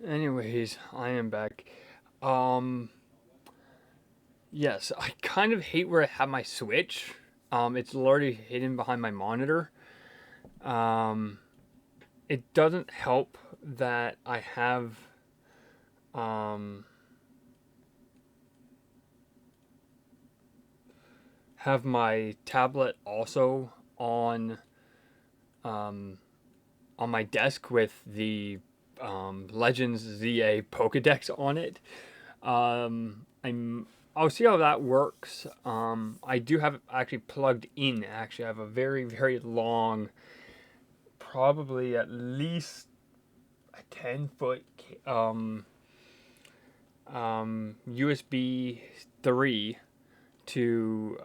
Anyways, I am back. Um, yes, I kind of hate where I have my Switch. It's literally hidden behind my monitor. Um, it doesn't help that I um have my tablet also um on my desk with the Legends ZA Pokedex on it. I'll see how that works. I do have it actually plugged in. Actually, I have a very long, probably at least a 10 foot USB 3 to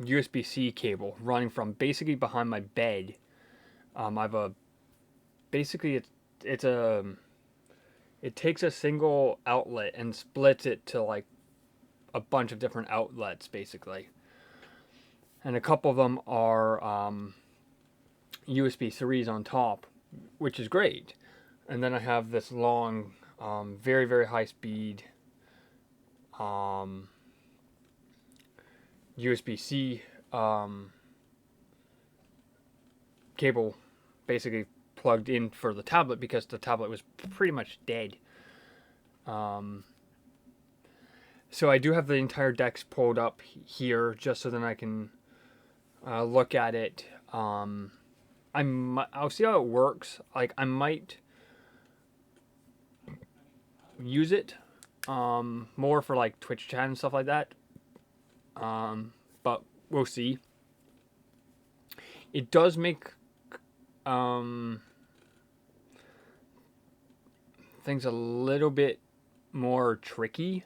USB C cable running from basically behind my bed. I have a basically it's a it takes a single outlet and splits it to like a bunch of different outlets basically, and a couple of them are USB 3s on top, which is great. And then I have this long, very high speed um, USB C cable, basically plugged in for the tablet because the tablet was pretty much dead. Um, so I do have the entire decks pulled up here just so then I can look at it. I'll see how it works. Like I might use it more for like Twitch chat and stuff like that. But we'll see. It does make um, things a little bit more tricky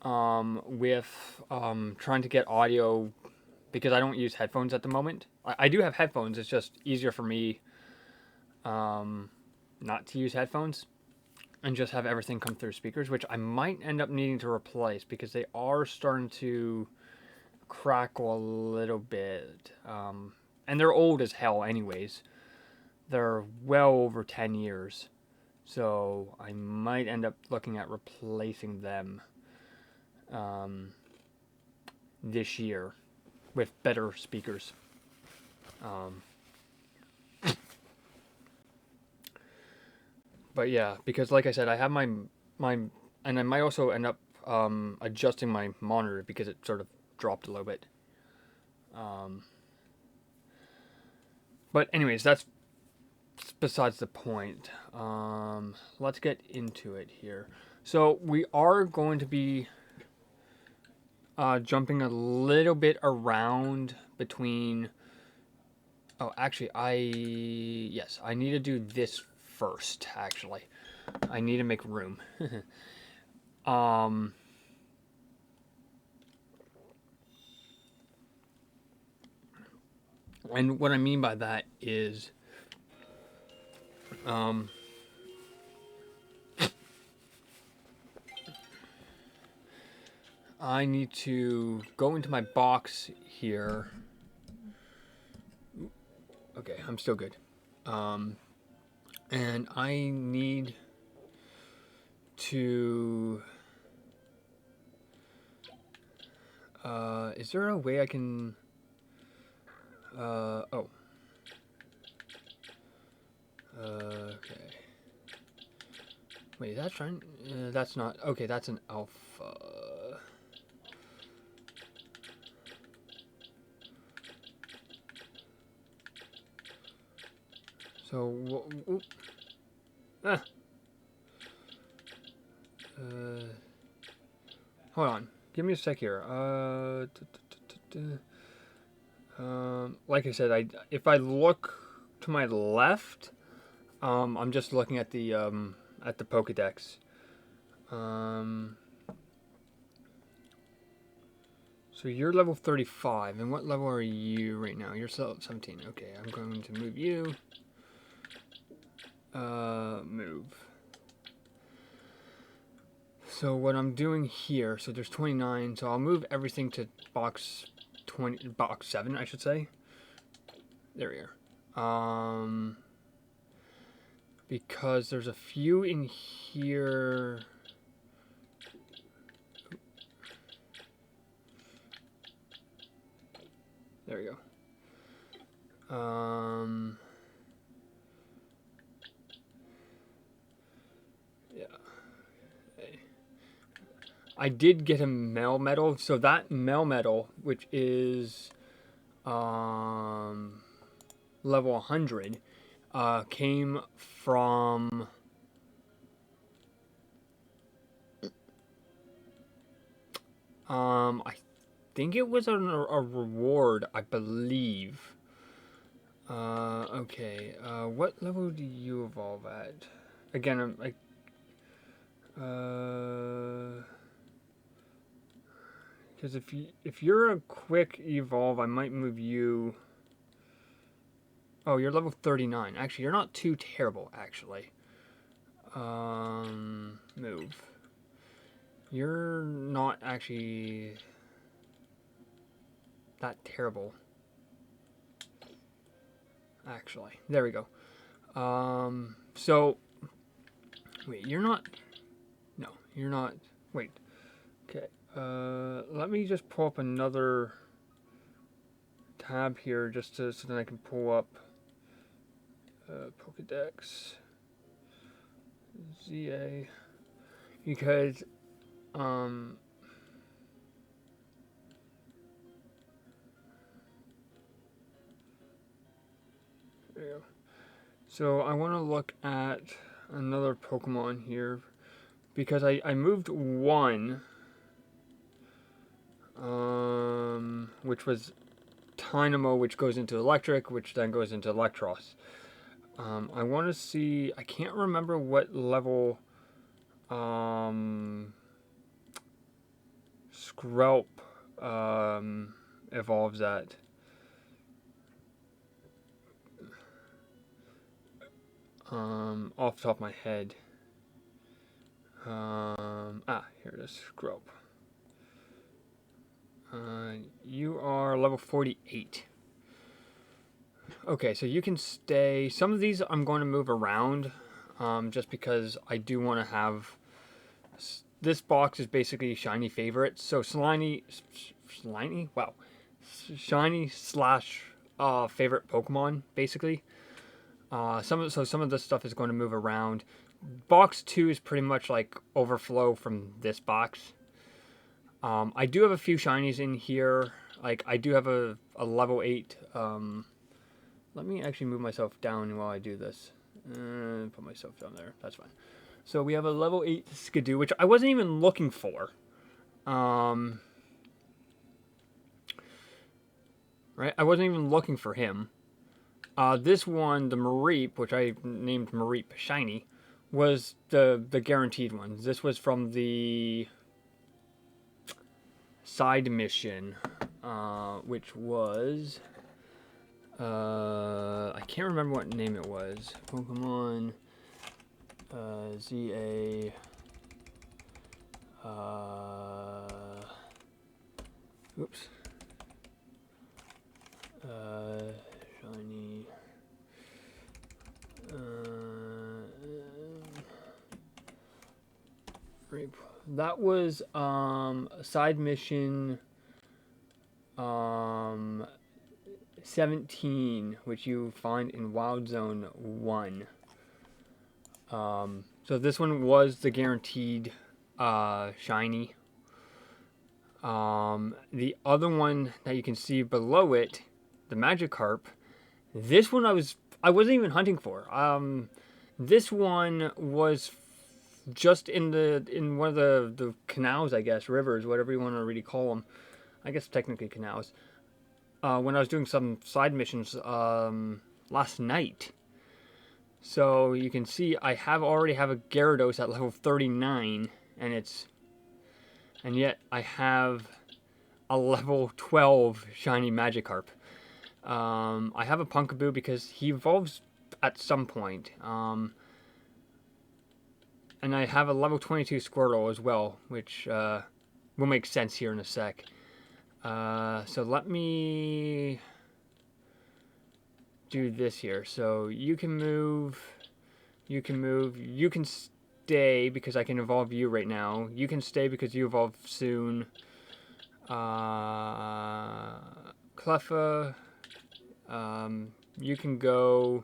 with trying to get audio because I don't use headphones at the moment. I do have headphones. It's just easier for me not to use headphones and just have everything come through speakers, which I might end up needing to replace because they are starting to crackle a little bit. And they're old as hell, anyways. They're well over 10 years. So I might end up looking at replacing them this year with better speakers. Um, but yeah, because like I said, I have my and I might also end up adjusting my monitor because it sort of dropped a little bit. Um, but anyways, that's besides the point. Let's get into it here. So we are going to be jumping a little bit around between. Oh, actually, I need to do this first. Actually, I need to make room. um, and what I mean by that is, um, I need to go into my box here. Okay, I'm still good. And I need to. Is there a way I can? Oh. Okay. Wait, that's trying. That's not. Okay, that's an alpha. So. Ah. Hold on. Give me a sec here. Like I said, if I look to my left, I'm just looking at the Pokédex. So you're level 35, and what level are you right now? You're 17. Okay, I'm going to move you. Move. So what I'm doing here, so there's 29, so I'll move everything to box 7, I should say. There we are. because there's a few in here. There we go. Yeah. I did get a Melmetal, so that Melmetal, which is level 100, came from I think it was a reward, I believe. Okay. What level do you evolve at? Again, I'm like, because if you're a quick evolve, I might move you. Oh, you're level 39. Actually, you're not too terrible. Actually, move. You're not actually that terrible. Actually, there we go. So, wait, you're not. No, you're not. Wait. Okay. Let me just pull up another tab here just so that I can pull up Pokedex ZA because there you go. So I want to look at another Pokemon here because I moved one, which was Dynamo, which goes into Electric, which then goes into Electros. I want to see. I can't remember what level Skrelp evolves at. Off the top of my head. Here it is, Skrelp. You are level 48. Okay, so you can stay. Some of these I'm going to move around, just because I do want to have. This box is basically shiny favorites. So Slimy, wow, shiny slash favorite Pokemon basically. Some of this stuff is going to move around. Box 2 is pretty much like overflow from this box. I do have a few shinies in here. Like I do have a level 8. Let me actually move myself down while I do this. Put myself down there. That's fine. So we have a level 8 Skidoo, which I wasn't even looking for. Right? I wasn't even looking for him. This one, the Mareep, which I named Mareep Shiny, was the guaranteed one. This was from the side mission, which was... I can't remember what name it was. Pokemon ZA. Oops. Shiny. That was a side mission 17, which you find in Wild Zone 1. So this one was the guaranteed shiny. The other one that you can see below it, the Magikarp, this one I wasn't even hunting for. This one was just in one of the canals, I guess, rivers, whatever you want to really call them. I guess technically canals. When I was doing some side missions last night. So you can see I already have a Gyarados at level 39, and yet I have a level 12 shiny Magikarp. I have a Punkaboo because he evolves at some point. And I have a level 22 Squirtle as well, which will make sense here in a sec. So let me do this here. So you can move You can move. You can stay because I can evolve you right now. You can stay because you evolve soon. Cleffa. You can go.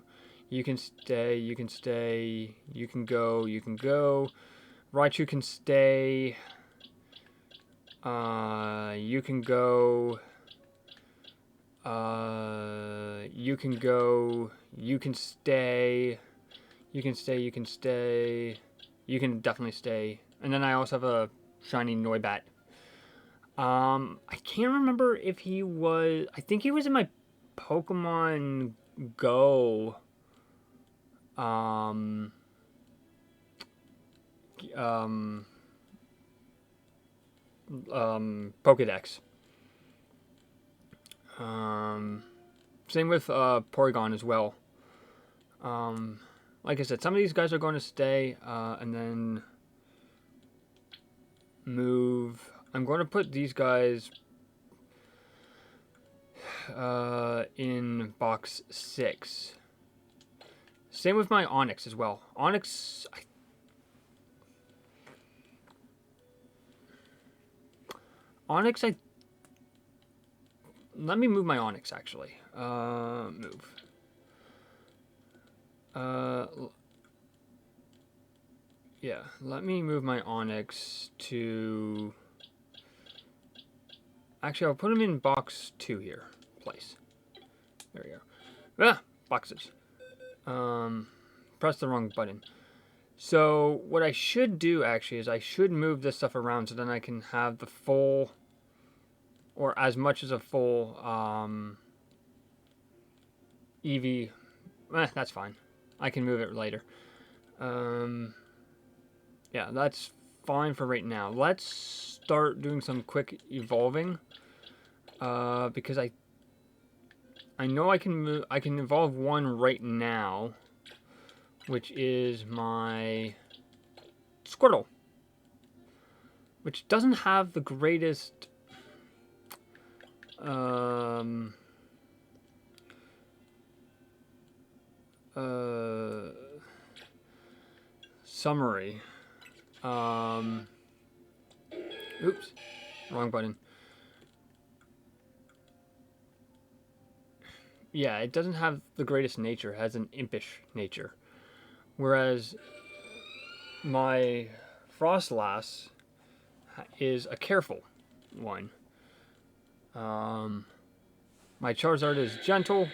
You can stay. You can stay. You can go. You can go. Raichu can stay. You can go. You can go. You can stay. You can stay. You can stay. You can definitely stay. And then I also have a shiny Noibat. I can't remember if he was. I think he was in my Pokemon Go. Pokedex. Same with Porygon as well. Like I said, some of these guys are going to stay, and then move. I'm going to put these guys in box 6. Same with my Onix as well. Onix, let me move my Onix actually. Move. Yeah, let me move my Onix to... Actually, I'll put him in box 2 here. Place. There we go. Ah! Boxes. Press the wrong button. So, what I should do, actually, is I should move this stuff around so then I can have the full... Or as much as a full, Eevee... that's fine. I can move it later. Yeah, that's fine for right now. Let's start doing some quick evolving. Because I know I can move. I can evolve one right now, which is my Squirtle, which doesn't have the greatest summary. Oops, wrong button. Yeah, it doesn't have the greatest nature. It has an impish nature. Whereas my Frostlass is a careful one. My Charizard is gentle.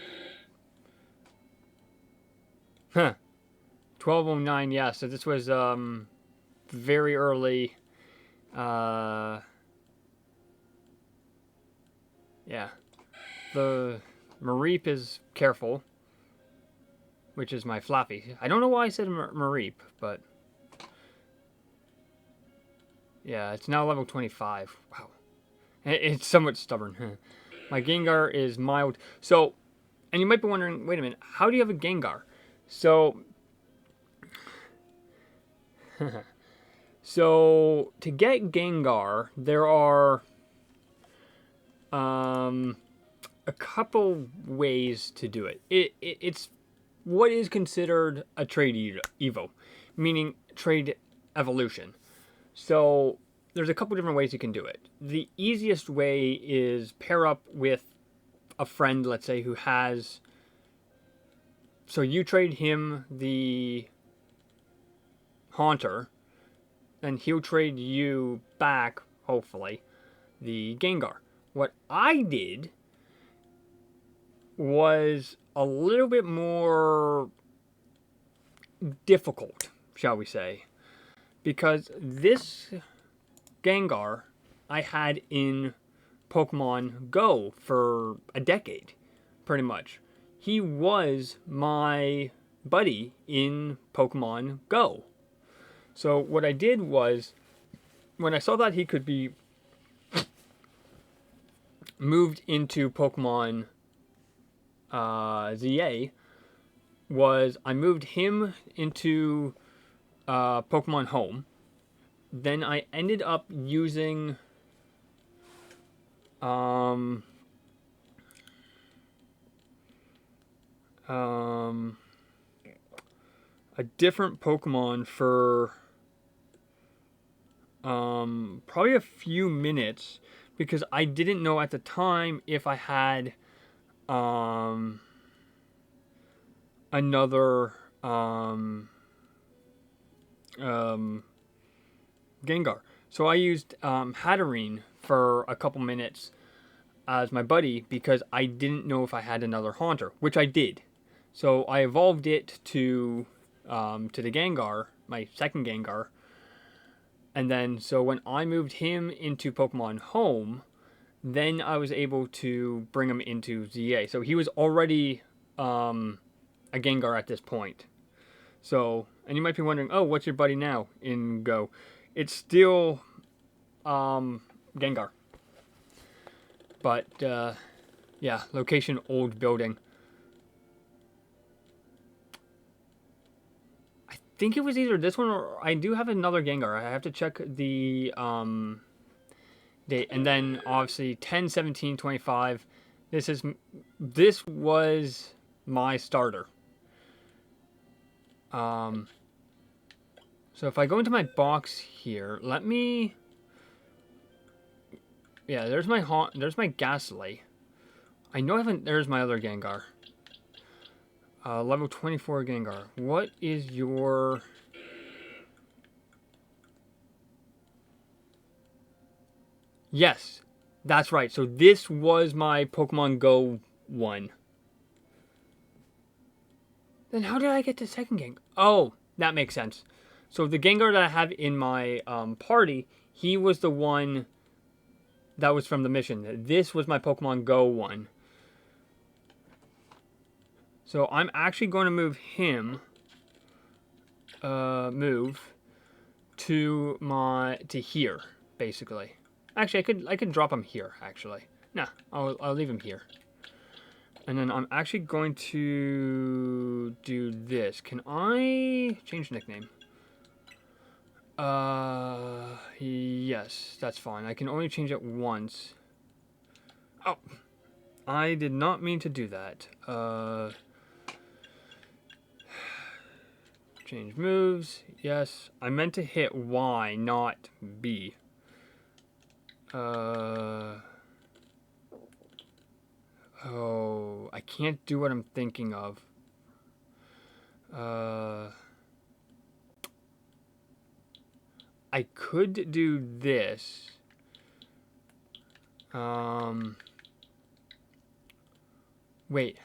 Huh. 1209, yeah, so this was very early. Yeah. The Mareep is careful, which is my Flappy. I don't know why I said Mareep, but yeah, it's now level 25. Wow. It's somewhat stubborn. My Gengar is mild. So, and you might be wondering, wait a minute, how do you have a Gengar? So, so to get Gengar, there are a couple ways to do it. It's what is considered a trade evo, meaning trade evolution. So there's a couple different ways you can do it. The easiest way is pair up with a friend, let's say, who has... So you trade him the Haunter, and he'll trade you back, hopefully, the Gengar. What I did was a little bit more difficult, shall we say, because this Gengar I had in Pokemon Go for a decade, pretty much. He was my buddy in Pokemon Go. So what I did was, when I saw that he could be moved into Pokemon ZA, was I moved him into Pokemon Home. Then I ended up using a different Pokemon for probably a few minutes because I didn't know at the time if I had another um, Gengar. So I used Hatterene for a couple minutes as my buddy because I didn't know if I had another Haunter, which I did. So I evolved it to the Gengar, my second Gengar, and then so when I moved him into Pokemon Home, then I was able to bring him into ZA. So he was already a Gengar at this point. So, and you might be wondering, oh, what's your buddy now in Go? It's still Gengar. But, yeah, location old building. I think it was either this one or I do have another Gengar. I have to check the date. And then, obviously, 10/17/25. This was my starter. So if I go into my box here, let me... Yeah, there's my Ghastly. I know I haven't... There's my other Gengar. Level 24 Gengar. What is your... Yes, that's right. So this was my Pokemon Go one. Then how did I get the second Gengar? Oh, that makes sense. So the Gengar that I have in my party, he was the one that was from the mission. This was my Pokemon Go one. So I'm actually going to move him. Move to here, basically. Actually, I could drop him here. Actually, nah, I'll leave him here. And then I'm actually going to do this. Can I change nickname? Yes, that's fine. I can only change it once. Oh, I did not mean to do that. Change moves. Yes, I meant to hit Y, not B. Oh, I can't do what I'm thinking of. I could do this. Wait.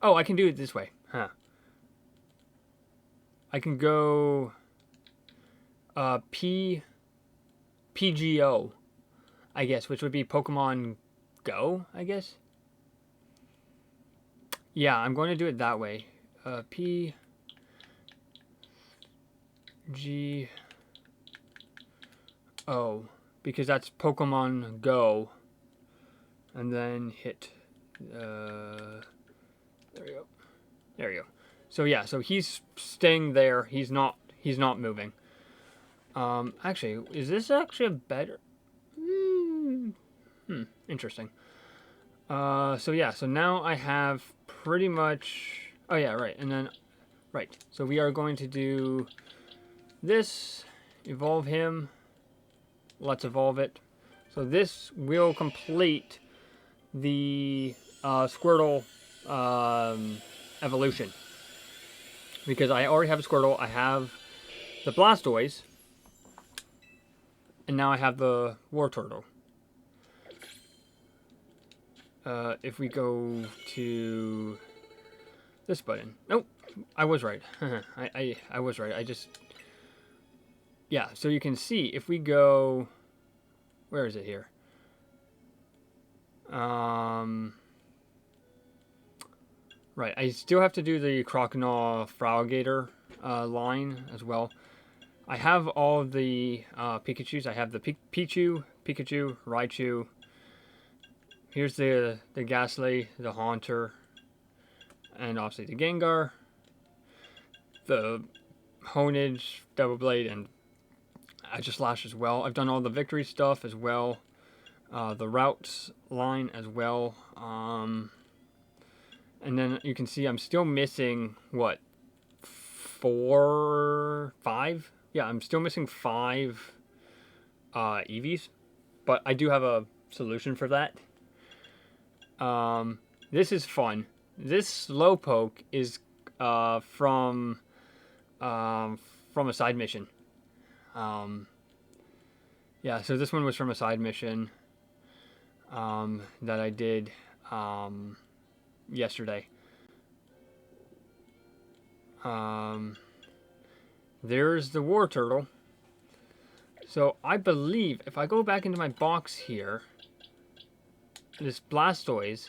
Oh, I can do it this way. Huh. I can go PGO, I guess, which would be Pokemon Go, I guess. Yeah, I'm going to do it that way. PGO, because that's Pokemon Go. And then hit. There we go. There we go. So yeah, so he's staying there. He's not moving. Actually, is this actually a better? Interesting. So yeah, so now I have pretty much. Oh yeah, right, and then, right. So we are going to do this. Evolve him. Let's evolve it. So this will complete the Squirtle evolution. Because I already have a Squirtle, I have the Blastoise, and now I have the Wartortle. If we go to this button. Nope, I was right. I was right. I just... Yeah, so you can see, if we go... Where is it here? Right, I still have to do the Croconaw Frowgator line as well. I have all of the Pikachus. I have the Pikachu, Raichu. Here's the Ghastly, the Haunter, and obviously the Gengar, the Honedge, Double Blade, and Aegislash as well. I've done all the victory stuff as well. The routes line as well. And then you can see I'm still missing, what, 4, 5? Yeah, I'm still missing 5 EVs. But I do have a solution for that. This is fun. This Slowpoke is from a side mission. Yeah, so this one was from a side mission that I did yesterday. There's the War Turtle. So I believe if I go back into my box here, this Blastoise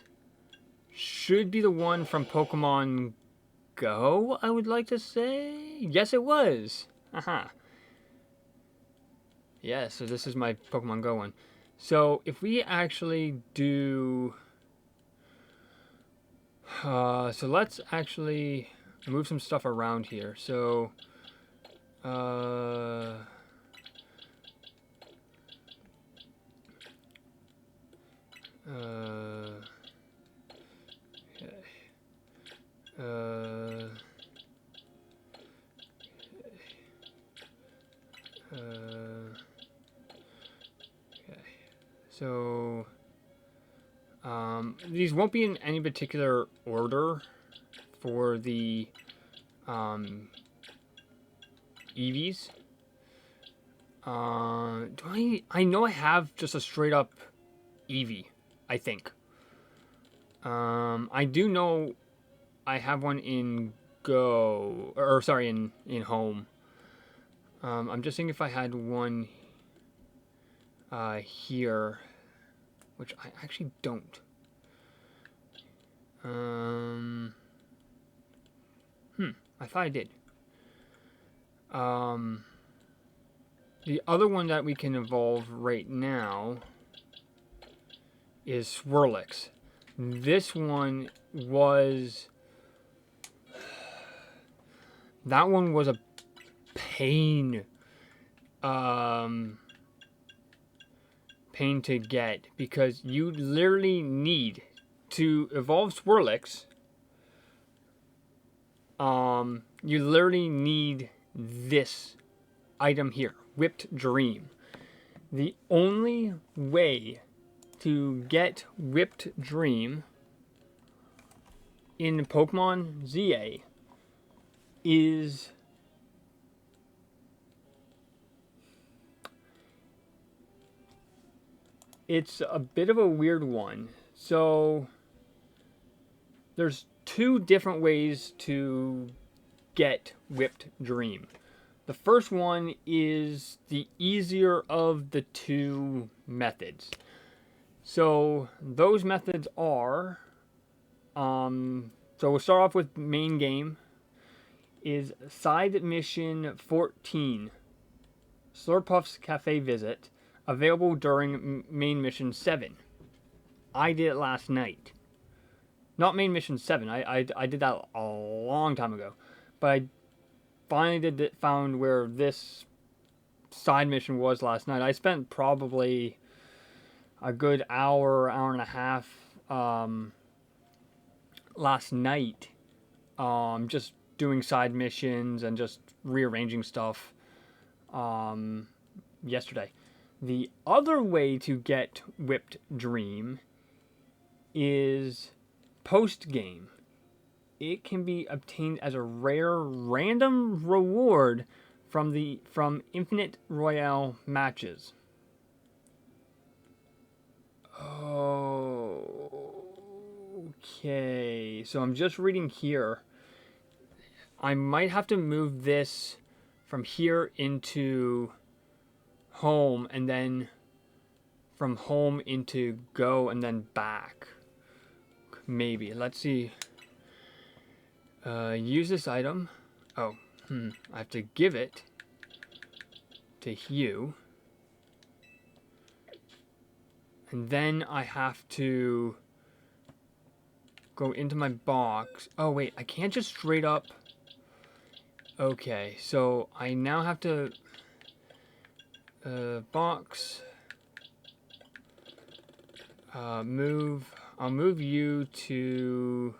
should be the one from Pokemon Go, I would like to say. Yes, it was. Aha. Yeah, so this is my Pokemon Go one. So if we actually do... so let's actually move some stuff around here. So... okay. So, these won't be in any particular order for the EVs. I know I have just a straight up Eevee, I think. I do know I have one in Go, or sorry, in Home. I'm just seeing if I had one here, which I actually don't. I thought I did. The other one that we can evolve right now is Swirlix. This one was... That one was a pain. Pain to get, because you literally need to evolve Swirlix. You literally need this item here, Whipped Dream. The only way to get Whipped Dream in Pokemon ZA is it's a bit of a weird one. So there's 2 different ways to get Whipped Dream. The first one is the easier of the 2 methods. So those methods are, so we'll start off with main game, is side mission 14, Slurpuff's Cafe visit, available during main mission 7. I did it last night. Not main mission 7. I did that a long time ago. But I finally found where this side mission was last night. I spent probably a good hour and a half last night just doing side missions and just rearranging stuff yesterday. The other way to get Whipped Dream is post-game. It can be obtained as a rare random reward from Infinite Royale matches. Okay, so I'm just reading here. I might have to move this from here into Home, and then from Home into Go, and then back. Maybe. Let's see. Use this item. Oh, I have to give it to Hugh. And then I have to go into my box. Oh, wait, I can't just straight up. Okay, so I now have to box, move. I'll move you to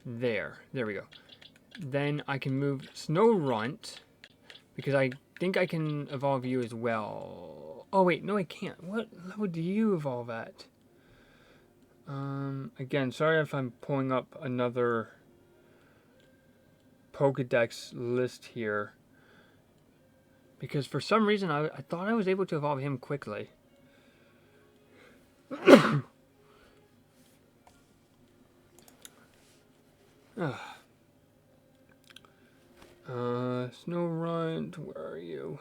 There we go. Then I can move Snorunt, because I think I can evolve you as well. Oh wait, no I can't. What level do you evolve at? Again, sorry if I'm pulling up another Pokedex list here. Because for some reason I thought I was able to evolve him quickly. Snorunt, where are you?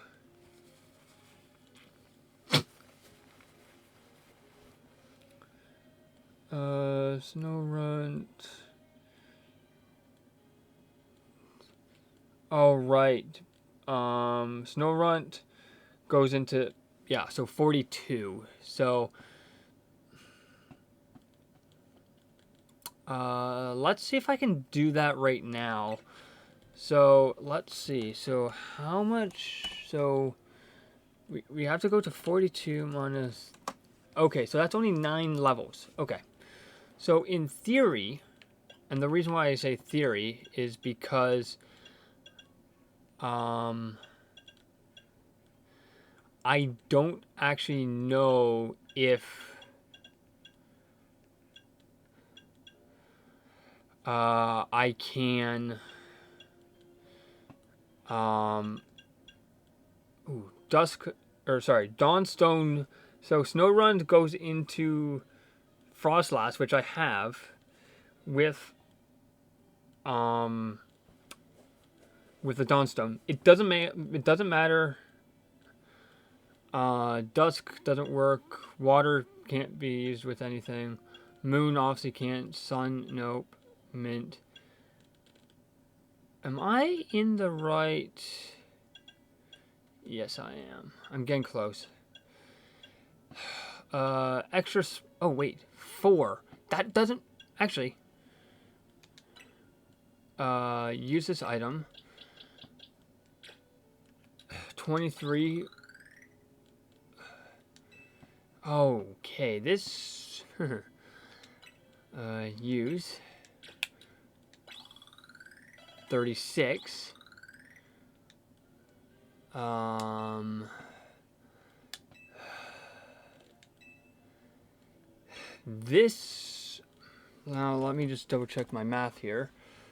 Snorunt. All right. Snorunt goes into, yeah, so 42. So let's see if I can do that right now. So let's see. So how much? So we have to go to 42 minus. Okay, so that's only 9 levels. Okay. So in theory, and the reason why I say theory is because I don't actually know if I can Dawnstone. So Snorunt goes into Frostlass, which I have with the Dawnstone. It doesn't matter. Dusk doesn't work. Water can't be used with anything. Moon obviously can't. Sun, nope. Mint. Am I in the right? Yes, I am. I'm getting close. Extra. Oh wait, 4. That doesn't actually. Use this item. 23. Okay, this. Use. 36. This. Now let me just double check my math here.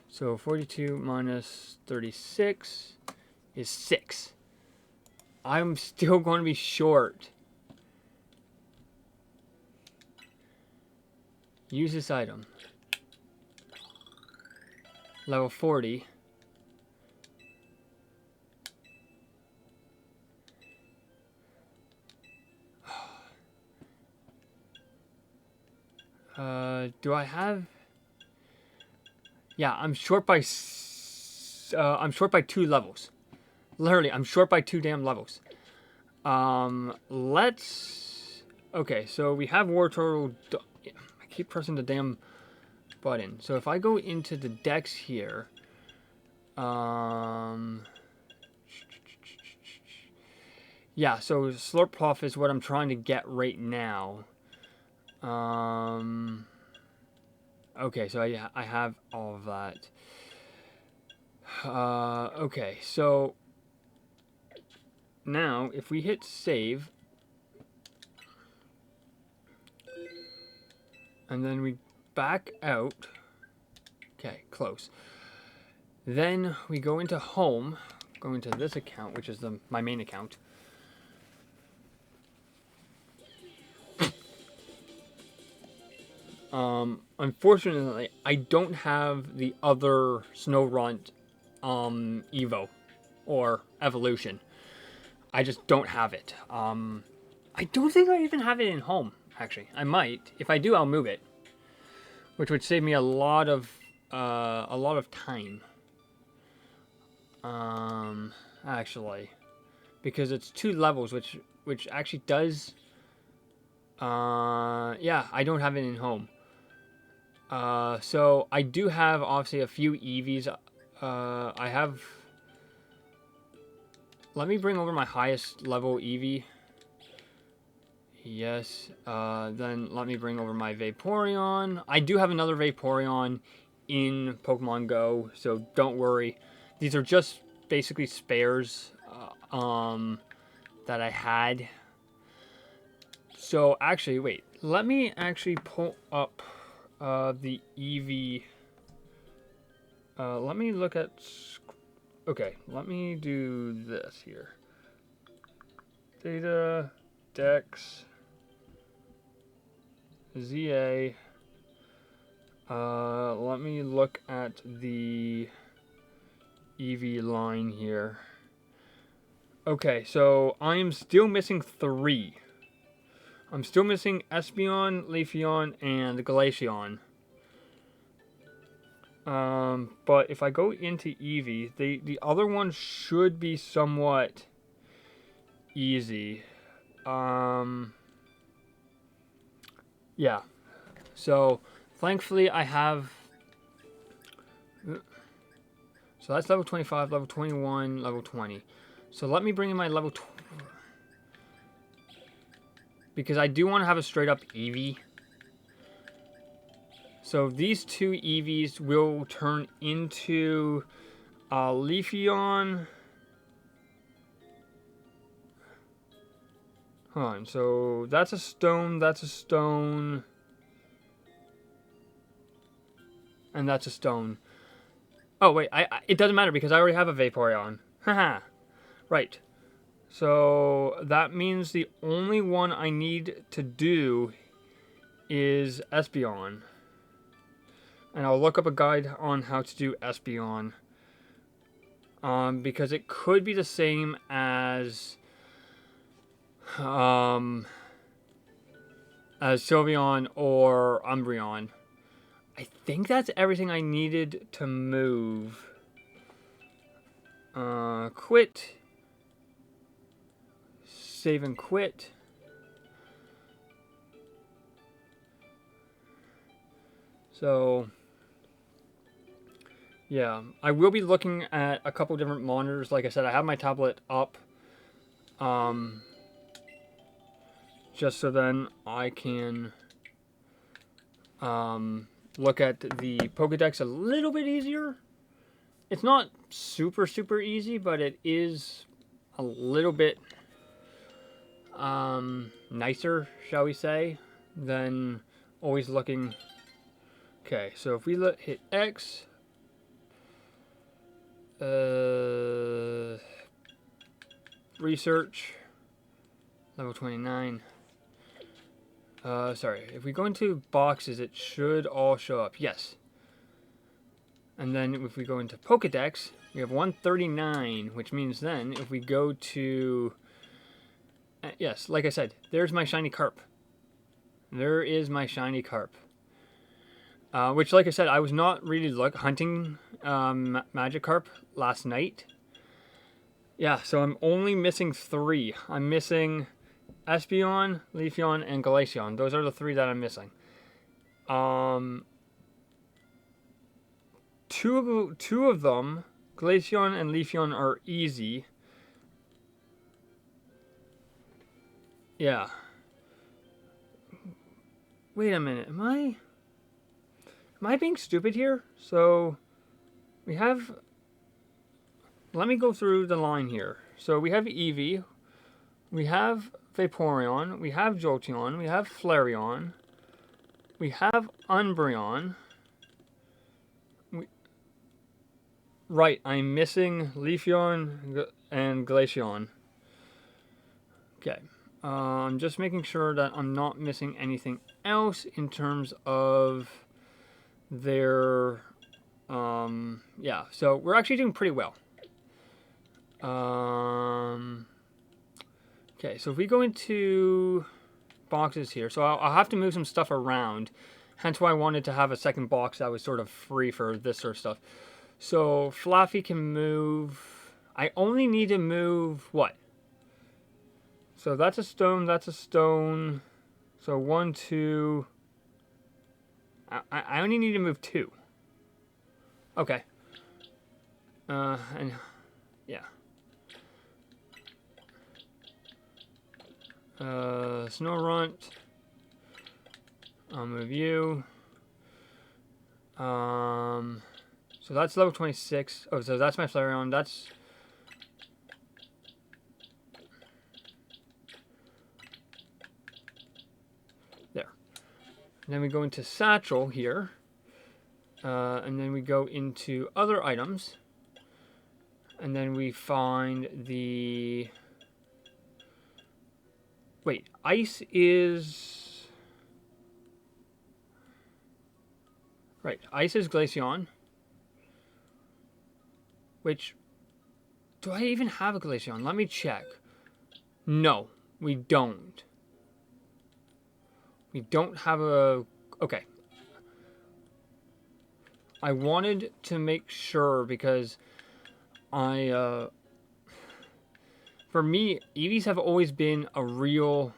So 42 minus 36 is 6. I'm still going to be short. Use this item. Level 40. Do I have? Yeah, I'm short by 2 levels. Literally, I'm short by 2 damn levels. Let's. Okay, so we have War Turtle. I keep pressing the damn button. So if I go into the Dex here, yeah. So Slurpluff is what I'm trying to get right now. Okay, so I have all of that. Okay, so now if we hit save, and then we back out. Okay, close. Then we go into home, go into this account, which is my main account. Unfortunately, I don't have the other Snorunt Evo or Evolution. I just don't have it. I don't think I even have it in home, actually. I might. If I do, I'll move it, which would save me a lot of time. Actually, because it's 2 levels, which actually does. Yeah, I don't have it in home. So I do have obviously a few EVs. I have. Let me bring over my highest level EV. Yes. Then let me bring over my Vaporeon. I do have another Vaporeon in Pokemon Go, so don't worry. These are just basically spares that I had. So actually, wait. Let me actually pull up the Eevee. Let me look at. Okay, let me do this here. Data, Dex, ZA. Let me look at the Eevee line here. Okay, so I am still missing 3. I'm still missing Espeon, Leafeon, and Glaceon. But if I go into Eevee, the other one should be somewhat easy. Yeah. So, thankfully I have... So that's level 25, level 21, level 20. So let me bring in my level... Because I do want to have a straight up Eevee. So these 2 Eevees will turn into Leafeon. Hold on, so that's a stone, that's a stone. And that's a stone. Oh wait, it doesn't matter because I already have a Vaporeon. Haha. Right. So that means the only one I need to do is Espeon. And I'll look up a guide on how to do Espeon. Because it could be the same as Sylveon or Umbreon. I think that's everything I needed to move. Quit. Save and quit. So, yeah, I will be looking at a couple different monitors. Like I said, I have my tablet up. Just so then I can look at the Pokédex a little bit easier. It's not super, super easy, but it is a little bit nicer, shall we say, than always looking. Okay, so if we hit X, research, level 29. Sorry, if we go into boxes, it should all show up. Yes. And then if we go into Pokédex, we have 139, which means then if we go to... yes, like I said, there's my shiny carp. There is my shiny carp. Which, like I said, I was not really hunting Magikarp last night. Yeah, so I'm only missing 3. I'm missing Espeon, Leafeon, and Glaceon. Those are the 3 that I'm missing. Two of them, Glaceon and Leafeon, are easy. Yeah. Wait a minute, am I being stupid here? So, we have... Let me go through the line here. So, we have Eevee, we have Vaporeon, we have Jolteon, we have Flareon, we have Umbreon. Right, I'm missing Leafeon and Glaceon. Okay. I'm just making sure that I'm not missing anything else in terms of their... yeah, so we're actually doing pretty well. Okay, so if we go into boxes here, so I'll have to move some stuff around. Hence why I wanted to have a second box that was sort of free for this sort of stuff. So Fluffy can move... I only need to move what? So that's a stone, that's a stone. So 1, 2... I only need to move 2. Okay. And... yeah. Snorunt. I'll move you. So that's level 26. Oh, so that's my Flareon. That's... There. And then we go into Satchel here. And then we go into other items. And then we find the... Wait, Ice is... Right, Ice is Glaceon. Which... Do I even have a Glaceon? Let me check. No, we don't. We don't have a... Okay. I wanted to make sure because for me, Eevees have always been a real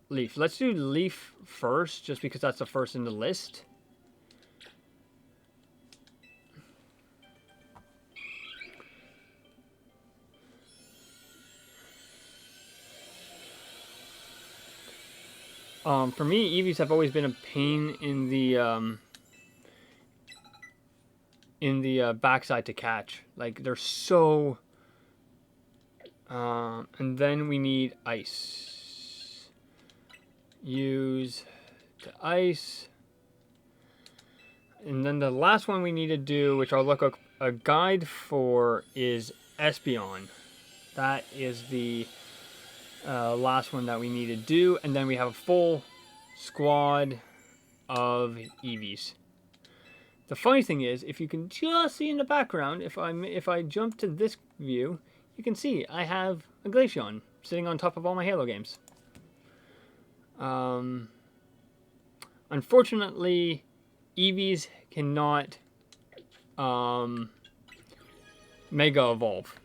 Leaf. Let's do Leaf first, just because that's the first in the list. For me, Eevees have always been a pain in the backside to catch. Like, they're so... and then we need Ice. Use the Ice. And then the last one we need to do, which I'll look a guide for, is Espeon. That is the last one that we need to do. And then we have a full squad of Eevees. The funny thing is, if you can just see in the background, if I jump to this view, you can see I have a Glaceon sitting on top of all my Halo games. Unfortunately, Eevees cannot Mega Evolve.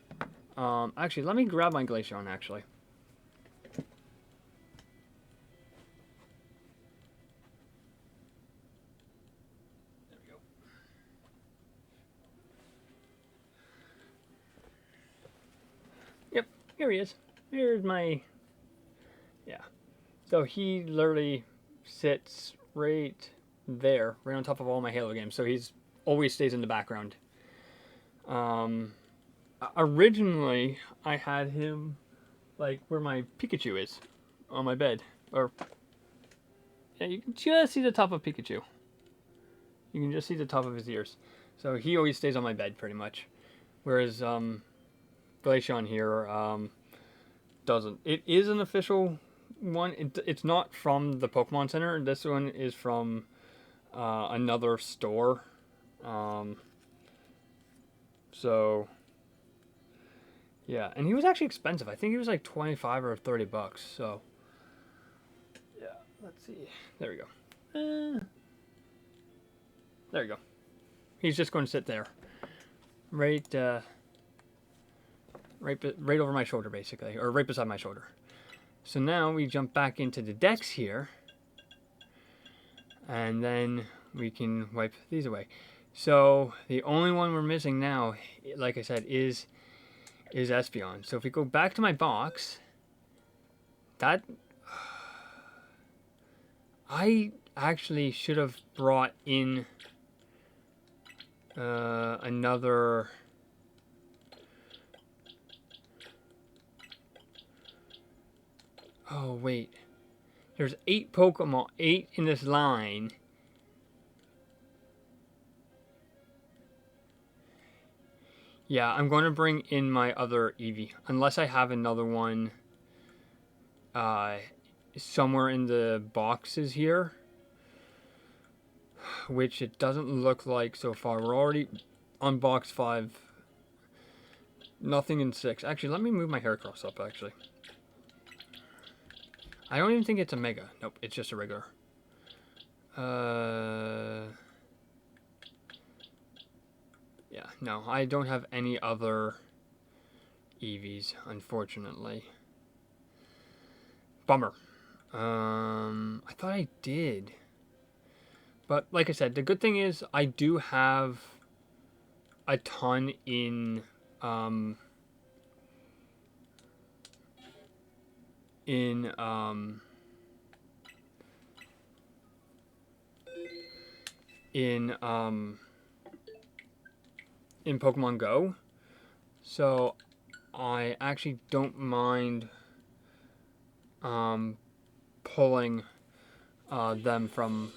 Actually, let me grab my Glaceon, actually. There we go. Yep, here he is. Here's my... Yeah. So he literally sits right there, right on top of all my Halo games. So he's always stays in the background. Originally, I had him like where my Pikachu is on my bed. Or, yeah, you can just see the top of Pikachu. You can just see the top of his ears. So he always stays on my bed pretty much. Whereas Glaceon here doesn't. It is an official one. It's not from the Pokemon Center. This one is from another store. So yeah, and he was actually expensive. I think he was like 25 or 30 bucks. So yeah, let's see. There we go. There you go. He's just going to sit there, right over my shoulder, basically, or right beside my shoulder. So now we jump back into the decks here, and then we can wipe these away. So the only one we're missing now, like I said, is Espeon. So if we go back to my box, that I actually should have brought in another... Oh, wait. There's 8 Pokemon, 8 in this line. Yeah, I'm going to bring in my other Eevee. Unless I have another one somewhere in the boxes here. Which it doesn't look like so far. We're already on box 5. Nothing in 6. Actually, let me move my Heracross up, actually. I don't even think it's a Mega. Nope, it's just a regular. Yeah, no, I don't have any other Eevees, unfortunately. Bummer. I thought I did. But, like I said, the good thing is I do have a ton in in Pokemon Go. So I actually don't mind pulling them from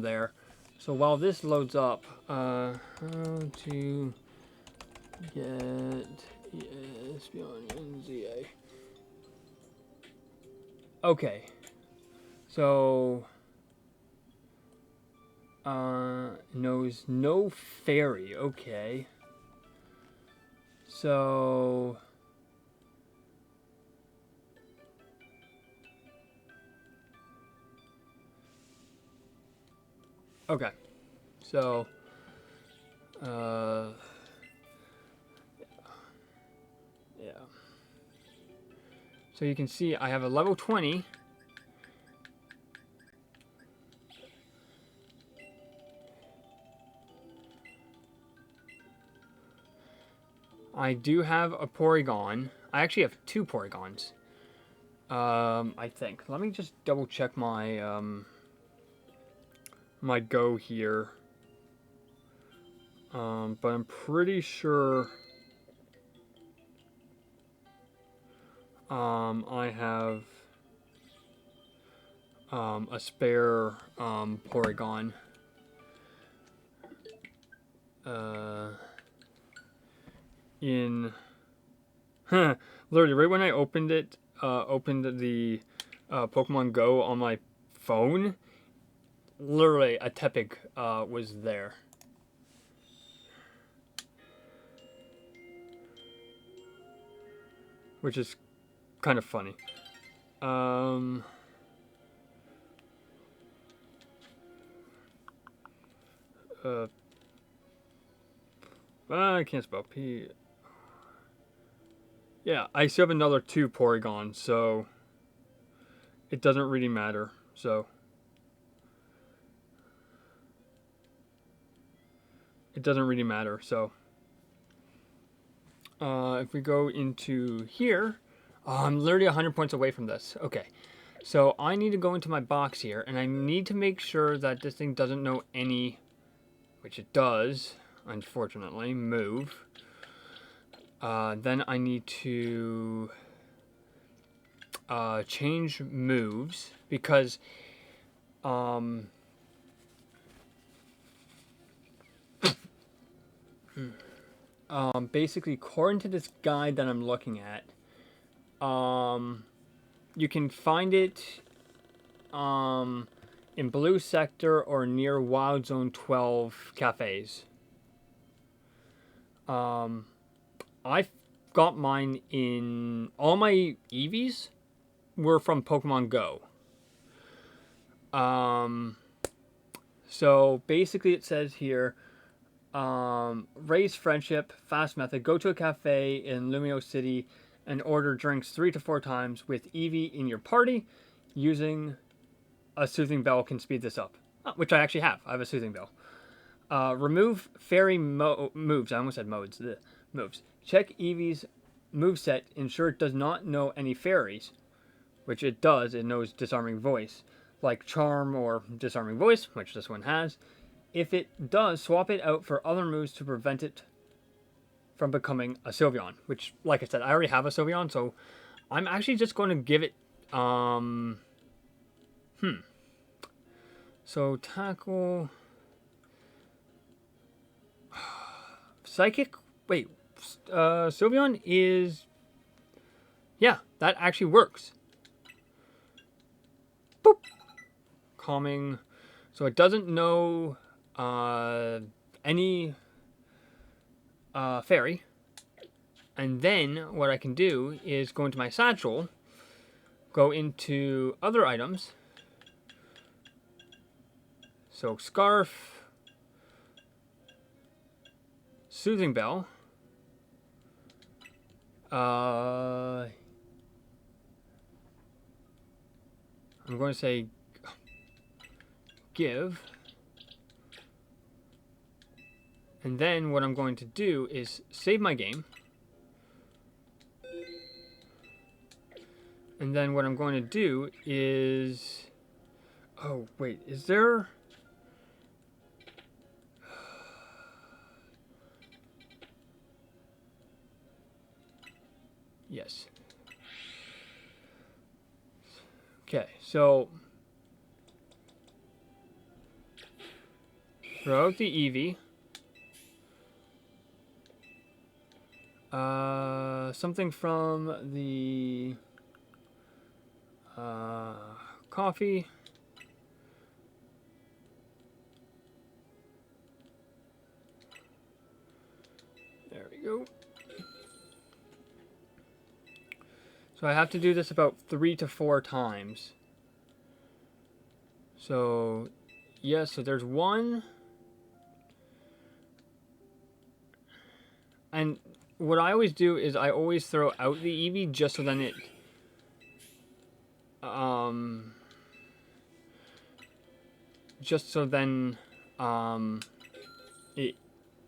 there. So while this loads up, how to get ESPN ZA. Okay, so knows no fairy. Okay, so okay, so yeah. So you can see I have a level 20. I do have a Porygon. I actually have 2 Porygons. I think. Let me just double check my my Go here. But I'm pretty sure I have a spare Porygon. In literally right when I opened it, opened the Pokemon Go on my phone, literally a Tepig was there. Which is kind of funny. I can't spell P. Yeah, I still have another 2 Porygon, so it doesn't really matter. So it doesn't really matter. So if we go into here, I'm literally 100 points away from this. Okay, so I need to go into my box here, and I need to make sure that this thing doesn't know any, which it does, unfortunately, move. Then I need to change moves because basically according to this guide that I'm looking at, you can find it in Blue Sector or near Wild Zone 12 cafes. I've got mine in all my Eevees were from Pokemon Go. So basically it says here, raise friendship, fast method, go to a cafe in Lumio City and order drinks 3 to 4 times with Eevee in your party. Using a Soothing Bell can speed this up, which I actually have. I have a Soothing Bell. Remove fairy moves. I almost said modes. Moves. Check Eevee's moveset. Ensure it does not know any fairies, which it does. It knows Disarming Voice, like Charm or Disarming Voice, which this one has. If it does, swap it out for other moves to prevent it from becoming a Sylveon, which, like I said, I already have a Sylveon, so I'm actually just going to give it, So, tackle... Psychic? Wait, Sylveon is... Yeah, that actually works. Boop! Calming. So it doesn't know any fairy. And then what I can do is go into my satchel, go into other items. So Scarf, Soothing Bell. I'm going to say give. And then what I'm going to do is save my game. And then what I'm going to do is... Oh, wait, is there... Yes. Okay, so throw out the Eevee. Something from the coffee. There we go. So I have to do this about 3 to 4 times. So, yeah, so there's one. And what I always do is I always throw out the Eevee just so then it just so then it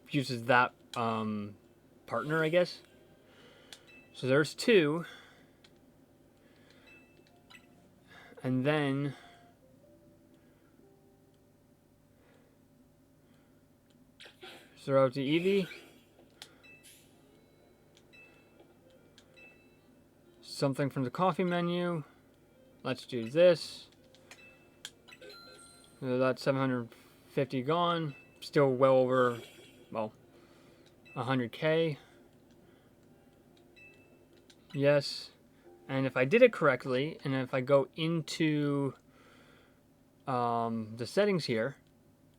uses that partner, I guess. So there's 2. And then throw out the Eevee. Something from the coffee menu. Let's do this. So that's 750 gone. Still well over, well, 100k. Yes. And if I did it correctly, and if I go into the settings here.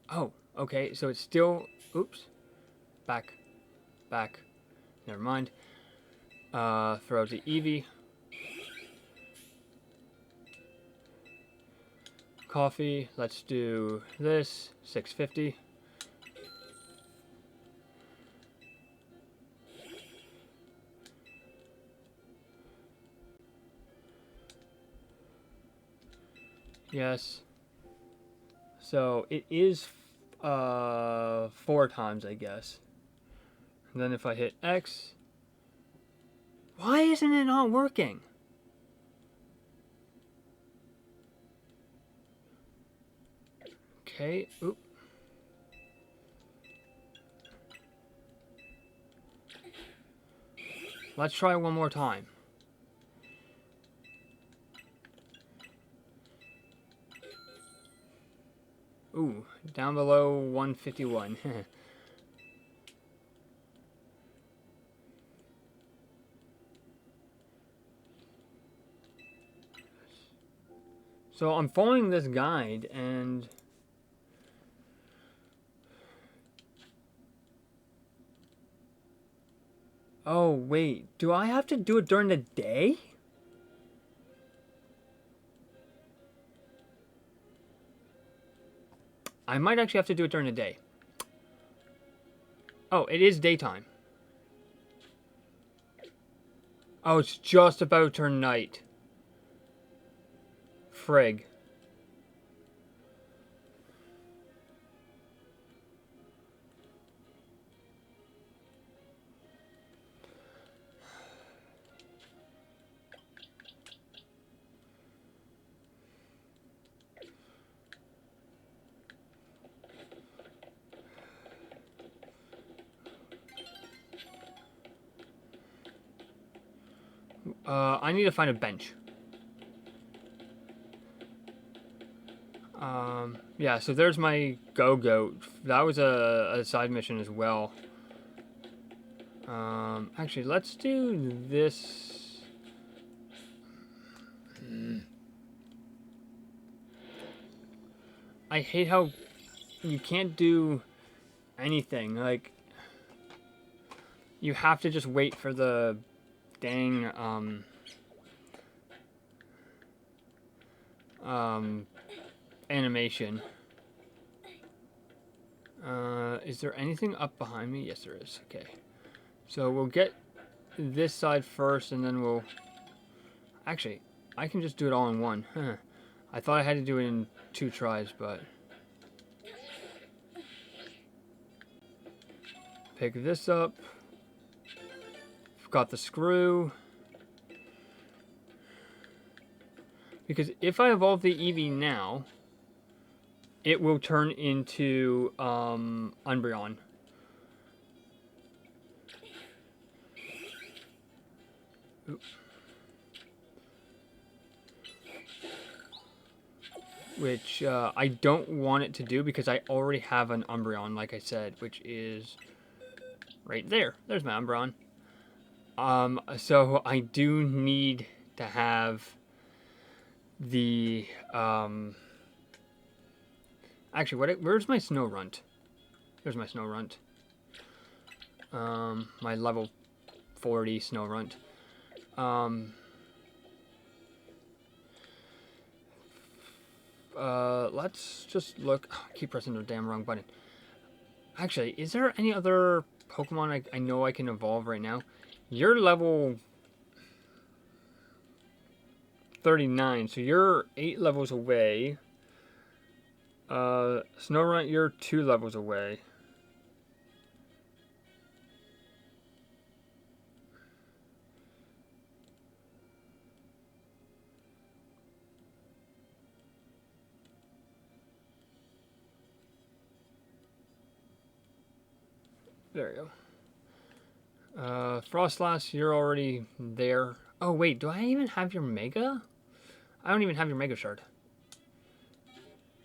Oh, okay. So it's still, oops. Back. Never mind. Throw out the Eevee. Coffee, let's do this, 650. Yes. So it is 4 times, I guess. And then if I hit X, why isn't it not working? Okay, oop. Let's try one more time. Ooh, down below 151. So I'm following this guide and oh, wait. Do I have to do it during the day? I might actually have to do it during the day. Oh, it is daytime. Oh, it's just about to turn night. Frig. I need to find a bench. Yeah, so there's my Go-Goat. That was a side mission as well. Actually, let's do this. I hate how you can't do anything. Like, you have to just wait for the dang, animation. Is there anything up behind me? Yes, there is. Okay. So we'll get this side first, and then we'll... Actually, I can just do it all in one. Huh. I thought I had to do it in 2 tries, but... Pick this up. Got the screw. Because if I evolve the Eevee now, it will turn into Umbreon. Which I don't want it to do because I already have an Umbreon, like I said, which is right there. There's my Umbreon. So I do need to have the actually, where's my Snorunt? There's my Snorunt. My level 40 Snorunt. Let's just look. Oh, I keep pressing the damn wrong button. Actually, is there any other Pokemon I know I can evolve right now? You're level 39, so you're 8 levels away. Snorunt, you're 2 levels away. There you go. Frostlass, you're already there. Oh, wait, do I even have your Mega? I don't even have your Mega Shard.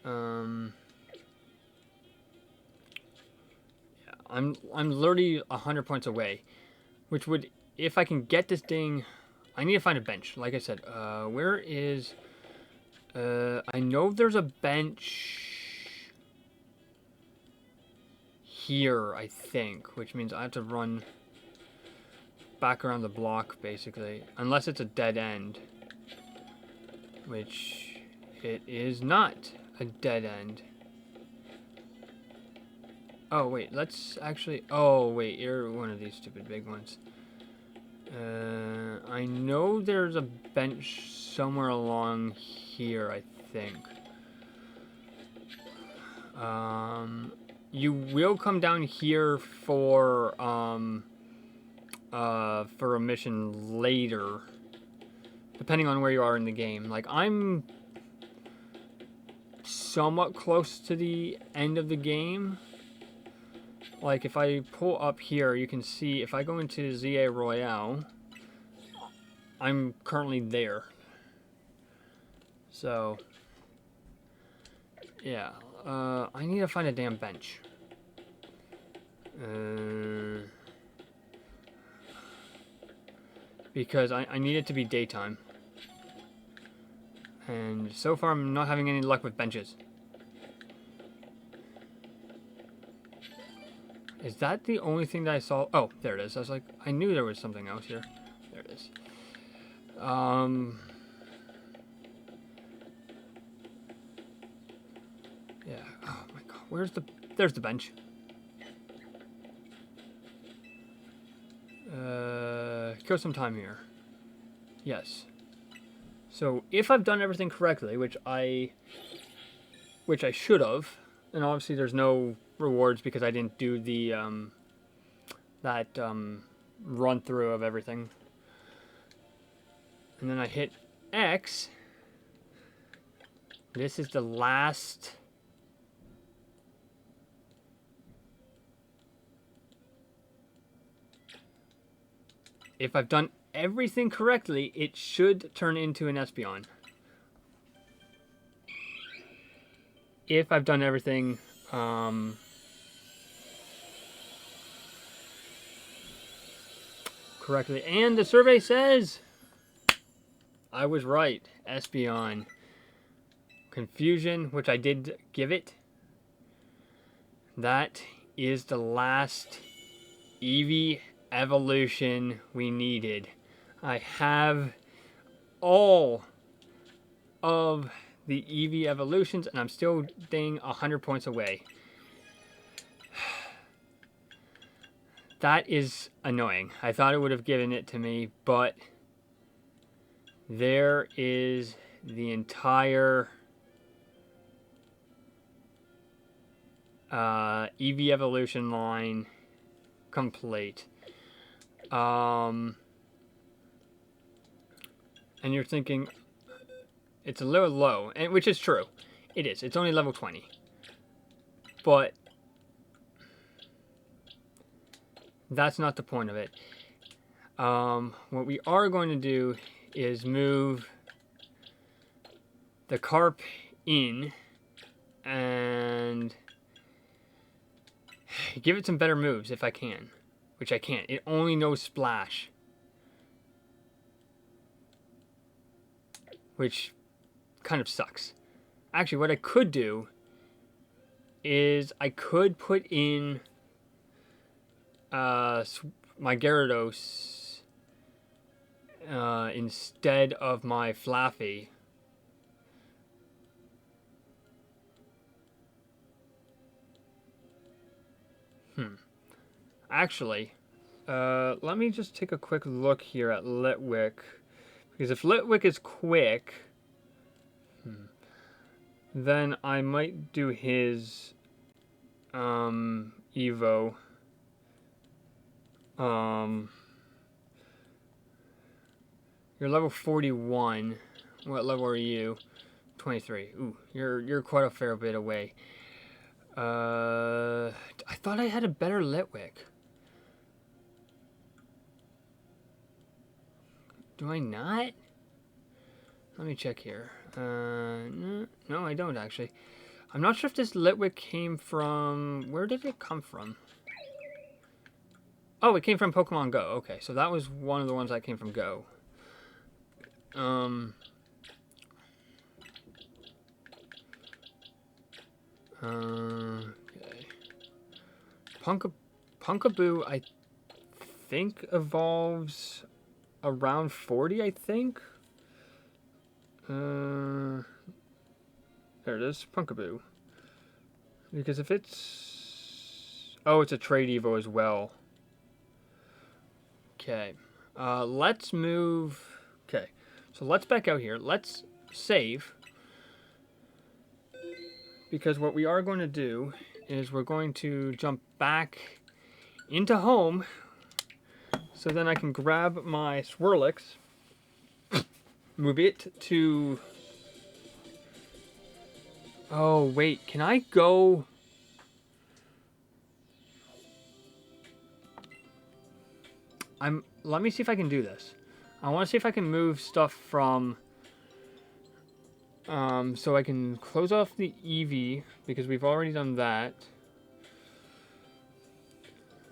Yeah, I'm literally 100 points away. Which would, if I can get this thing... I need to find a bench, like I said. Where is... I know there's a bench... here, I think, which means I have to run back around the block, basically, unless it's a dead end, which it is not a dead end. Oh, wait, let's actually, oh, wait, you're one of these stupid big ones. I know there's a bench somewhere along here, I think. You will come down here for a mission later, depending on where you are in the game. Like, I'm somewhat close to the end of the game. Like, if I pull up here, you can see, if I go into ZA Royale, I'm currently there. So, yeah. I need to find a damn bench. Because I need it to be daytime. And so far I'm not having any luck with benches. Is that the only thing that I saw? Oh, there it is. I was like, I knew there was something else here. There it is. Yeah. Oh my god. There's the bench. Kill some time here. Yes. So if I've done everything correctly, which I should have, and obviously there's no rewards because I didn't do the run through of everything. And then I hit X. This is the last. If I've done everything correctly, it should turn into an Espeon. If I've done everything correctly. And the survey says I was right. Espeon. Confusion, which I did give it. That is the last Eevee evolution we needed. I have all of the Eevee evolutions, and I'm still dang 100 points away. That is annoying. I thought it would have given it to me, but there is the entire Eevee evolution line complete. And you're thinking it's a little low, and which is true. It is. It's only level 20. But that's not the point of it. What we are going to do is move the carp in and give it some better moves if I can, which I can't. It only knows splash, which kind of sucks. Actually, what I could do is I could put in my Gyarados instead of my Flaffy. Actually, let me just take a quick look here at Litwick. Because if Litwick is quick, then I might do his Evo. You're level 41. What level are you? 23. Ooh, you're quite a fair bit away. I thought I had a better Litwick. Do I not? Let me check here. No, I don't actually. I'm not sure if this Litwick came from... Where did it come from? Oh, it came from Pokemon Go. Okay, so that was one of the ones that came from Go. Okay. Punkaboo, I think, evolves around 40, I think. There it is, Punkaboo. Because if it's... Oh, it's a trade Evo as well. Okay. Let's move... Okay. So let's back out here. Let's save. Because what we are going to do is we're going to jump back into home. So then I can grab my Swirlix, move it to... Oh, wait, can I go... Let me see if I can do this. I want to see if I can move stuff from... so I can close off the Eevee, because we've already done that.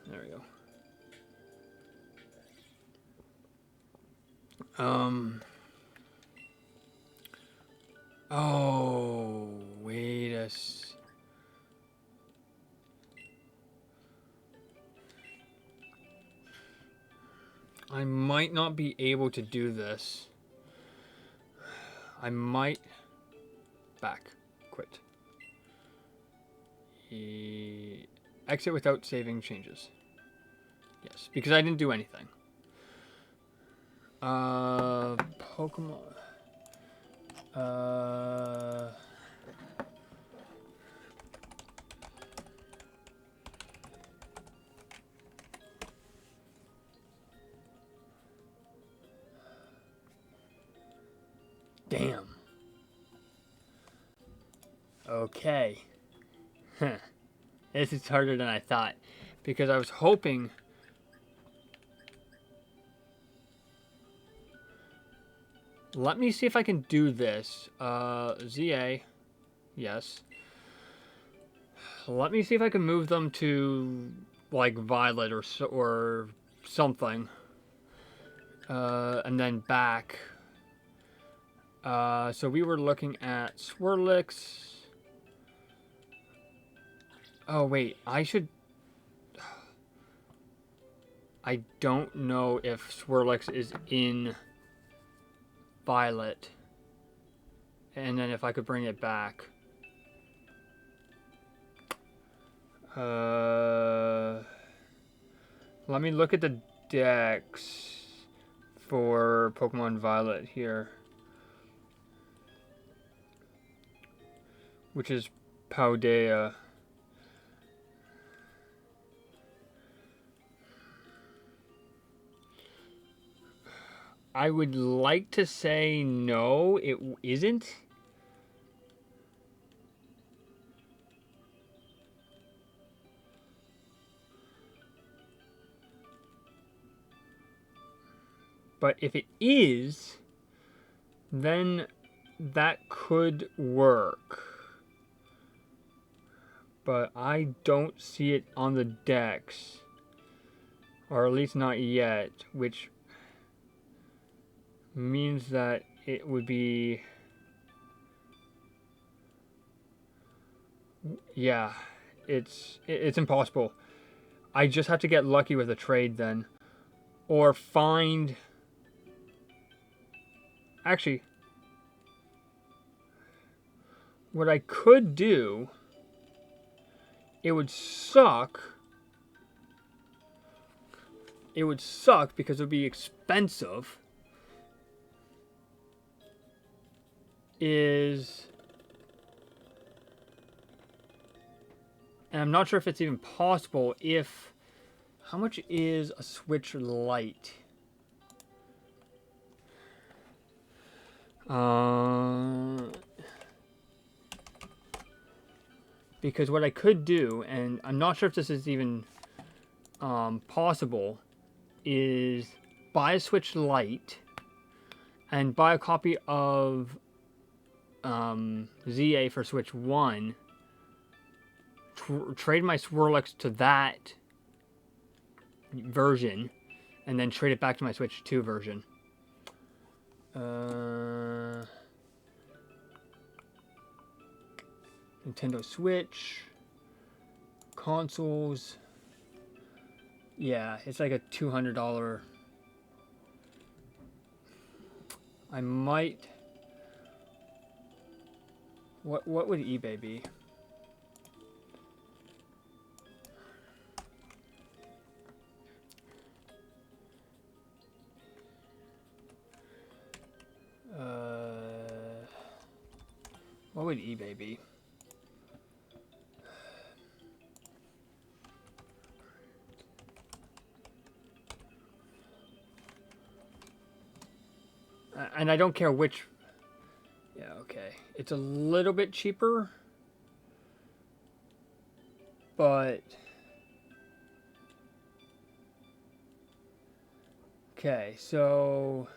There we go. Oh, wait a I might not be able to do this. I might... Back. Quit. Exit without saving changes. Yes, because I didn't do anything. Pokemon... Damn. Okay. This is harder than I thought. Because I was hoping... Let me see if I can do this. ZA. Yes. Let me see if I can move them to, like, Violet or something. And then back. So we were looking at Swirlix. Oh, wait. I should... I don't know if Swirlix is in Violet. And then if I could bring it back. Let me look at the decks for Pokemon Violet here. Which is Paldea. I would like to say no, it isn't. But if it is, then that could work. But I don't see it on the decks. Or at least not yet, which means that it would be... Yeah, it's impossible. I just have to get lucky with a trade then. Or find... Actually, what I could do... It would suck. It would suck because it would be expensive. And I'm not sure if it's even possible if... How much is a Switch Lite? Because what I could do, and I'm not sure if this is even possible, is buy a Switch Lite and buy a copy of ZA for Switch 1, trade my Swirlix to that version, and then trade it back to my Switch 2 version. Nintendo Switch, consoles. Yeah, it's like a $200. I might... What would eBay be? What would eBay be? And I don't care which... Yeah, okay. It's a little bit cheaper. But... Okay, so...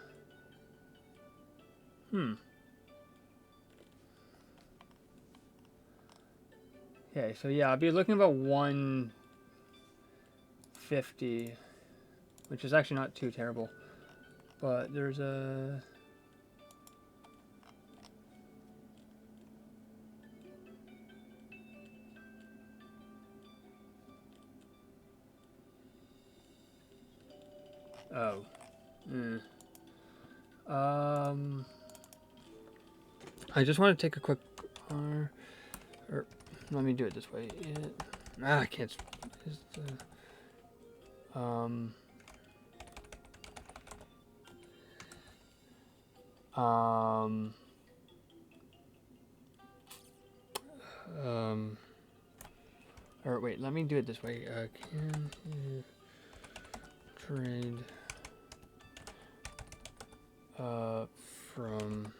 Okay, so yeah, I'll be looking about 150, which is actually not too terrible. But there's a... Oh. I just want to take a quick... or let me do it this way. I can't... or wait, let me do it this way. Can you trade from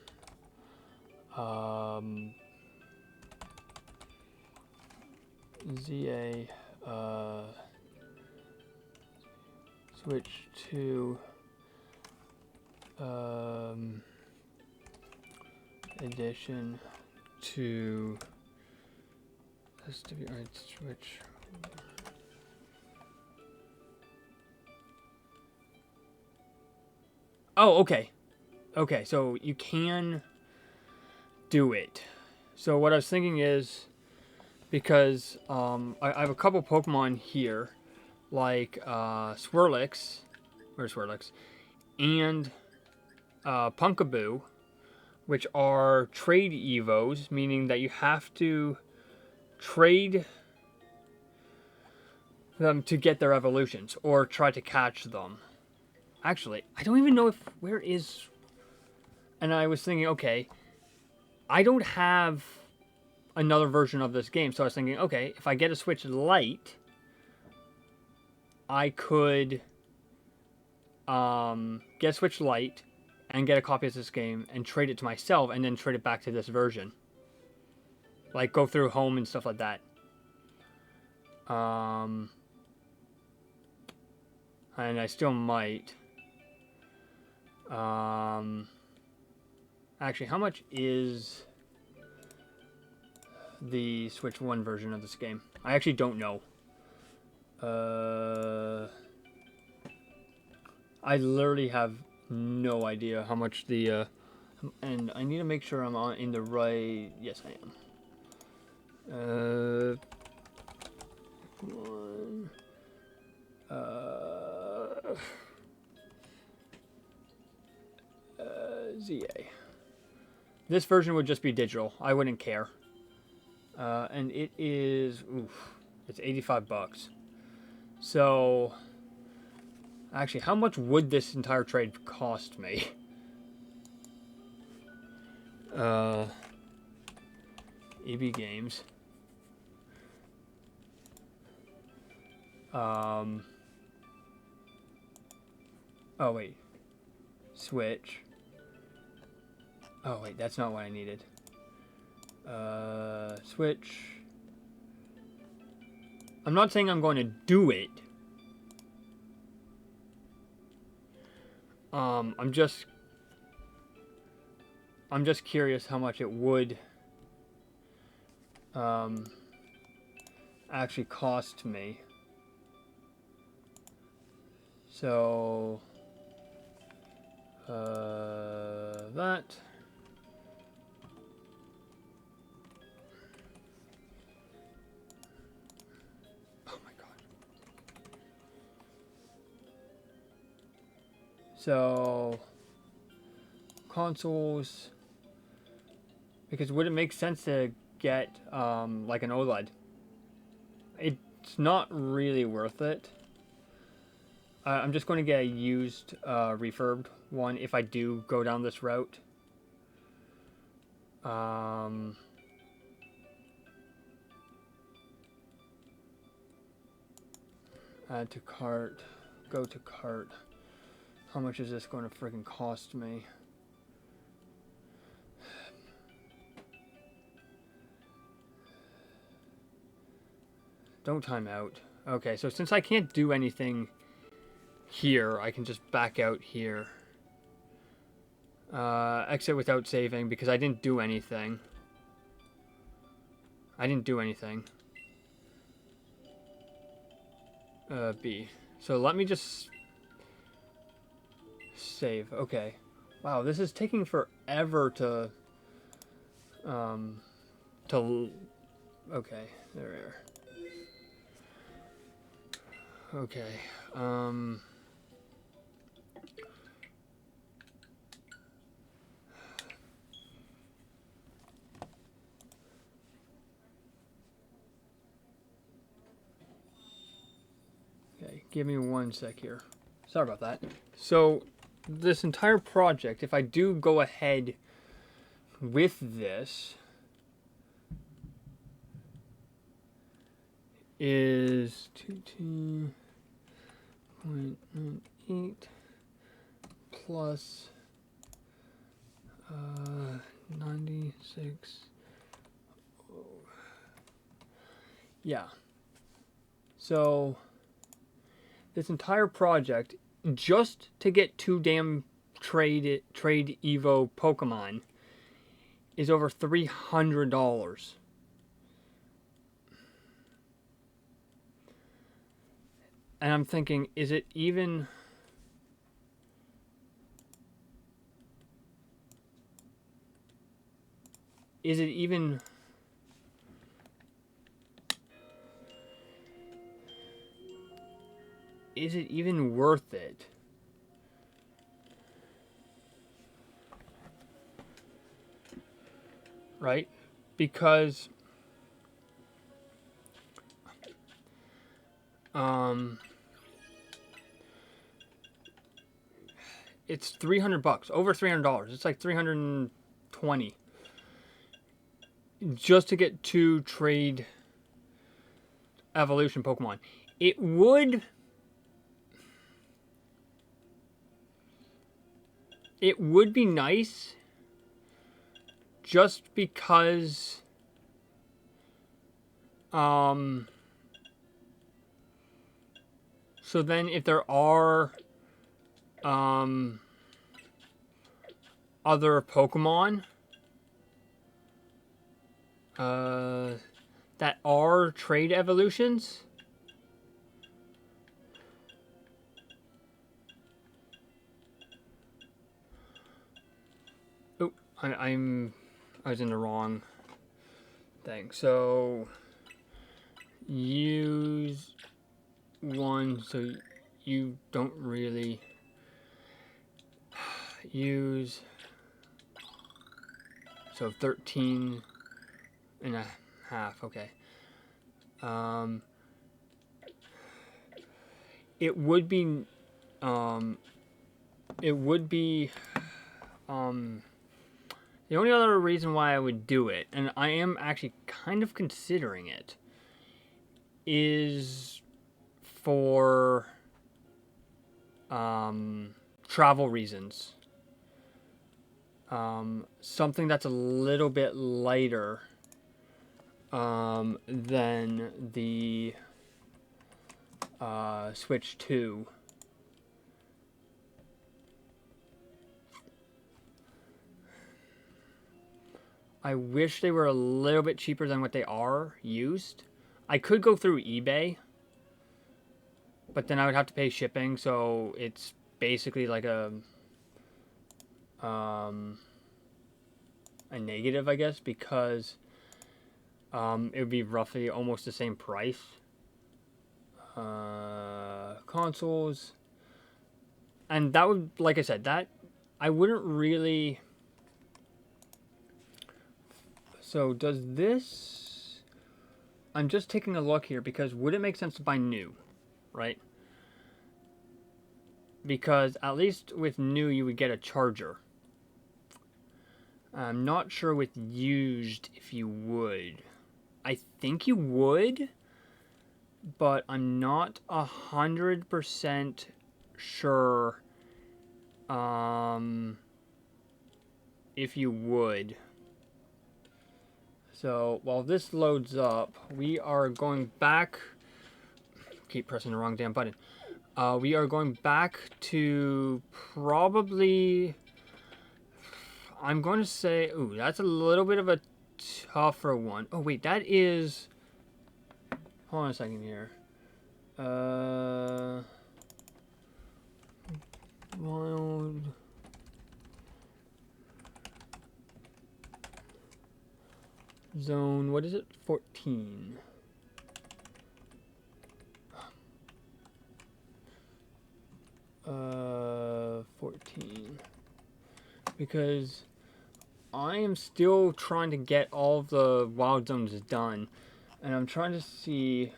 ZA switch to edition to SWI switch. Oh, okay. Okay, so you can do it. So what I was thinking is, because I have a couple Pokemon here, like Swirlix, and Punkaboo, which are trade Evos, meaning that you have to trade them to get their evolutions, or try to catch them. Actually, I don't even know if... Where is... And I was thinking, okay, I don't have another version of this game, so I was thinking, okay, if I get a Switch Lite, I could get a Switch Lite and get a copy of this game and trade it to myself and then trade it back to this version. Like, go through home and stuff like that. And I still might. Actually, how much is the Switch 1 version of this game? I actually don't know. I literally have no idea how much the and I need to make sure I'm in the right. Yes, I am. One. ZA. This version would just be digital. I wouldn't care. And it is. Oof. It's $85. So. Actually, how much would this entire trade cost me? EB Games. Oh wait. Switch. Oh wait, that's not what I needed. Switch. I'm not saying I'm going to do it. I'm just curious how much it would actually cost me. So that. Oh my god. So consoles, because would it make sense to get like an OLED? It's not really worth it. I'm just going to get a used refurbed one if I do go down this route. Add to cart. Go to cart. How much is this going to freaking cost me? Don't time out. Okay, so since I can't do anything here, I can just back out here. Exit without saving because I didn't do anything. B. So let me just save. Okay. Wow, this is taking forever to okay, there. Okay. Okay, give me one sec here. Sorry about that. So, this entire project, if I do go ahead with this, is 22.98 plus 96. Yeah. So this entire project, just to get 2 damn trade Evo Pokemon, is over $300. And I'm thinking, is it even worth it? Right? Because it's $300, over $300. It's like $320 just to get 2 trade evolution Pokemon. It would be nice just because so then if there are other Pokemon that are trade evolutions. Oh, I was in the wrong thing. So use one, so you don't really use, so 13 and a half. Okay. It would be the only other reason why I would do it, and I am actually kind of considering it, is for travel reasons. Something that's a little bit lighter than the Switch 2. I wish they were a little bit cheaper than what they are used. I could go through eBay, but then I would have to pay shipping, so it's basically like a negative, I guess, because it would be roughly almost the same price. Consoles, and that would, like I said, that I wouldn't really. So does this? I'm just taking a look here because would it make sense to buy new, right? Because at least with new you would get a charger. I'm not sure with used if you would. I think you would, but I'm not 100% sure if you would. So while this loads up, we are going back. Keep pressing the wrong damn button. We are going back to probably. I'm going to say, ooh, that's a little bit of a tougher one. Oh wait, that is. Hold on a second here. Wild. Zone, what is it? 14. Uh, 14. Because I am still trying to get all of the wild zones done. And I'm trying to see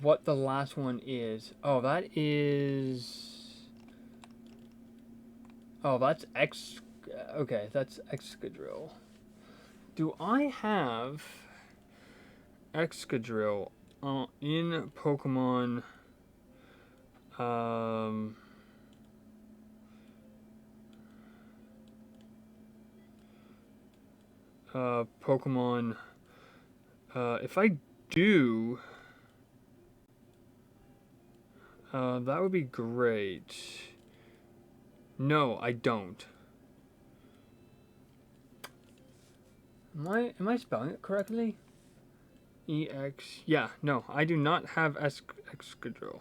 what the last one is. Oh, that is... Oh, that's X... Okay, that's Excadrill. Do I have Excadrill in Pokemon Pokemon if I do that would be great. No, I don't. Am I spelling it correctly? EX. Yeah, no, I do not have Excadrill.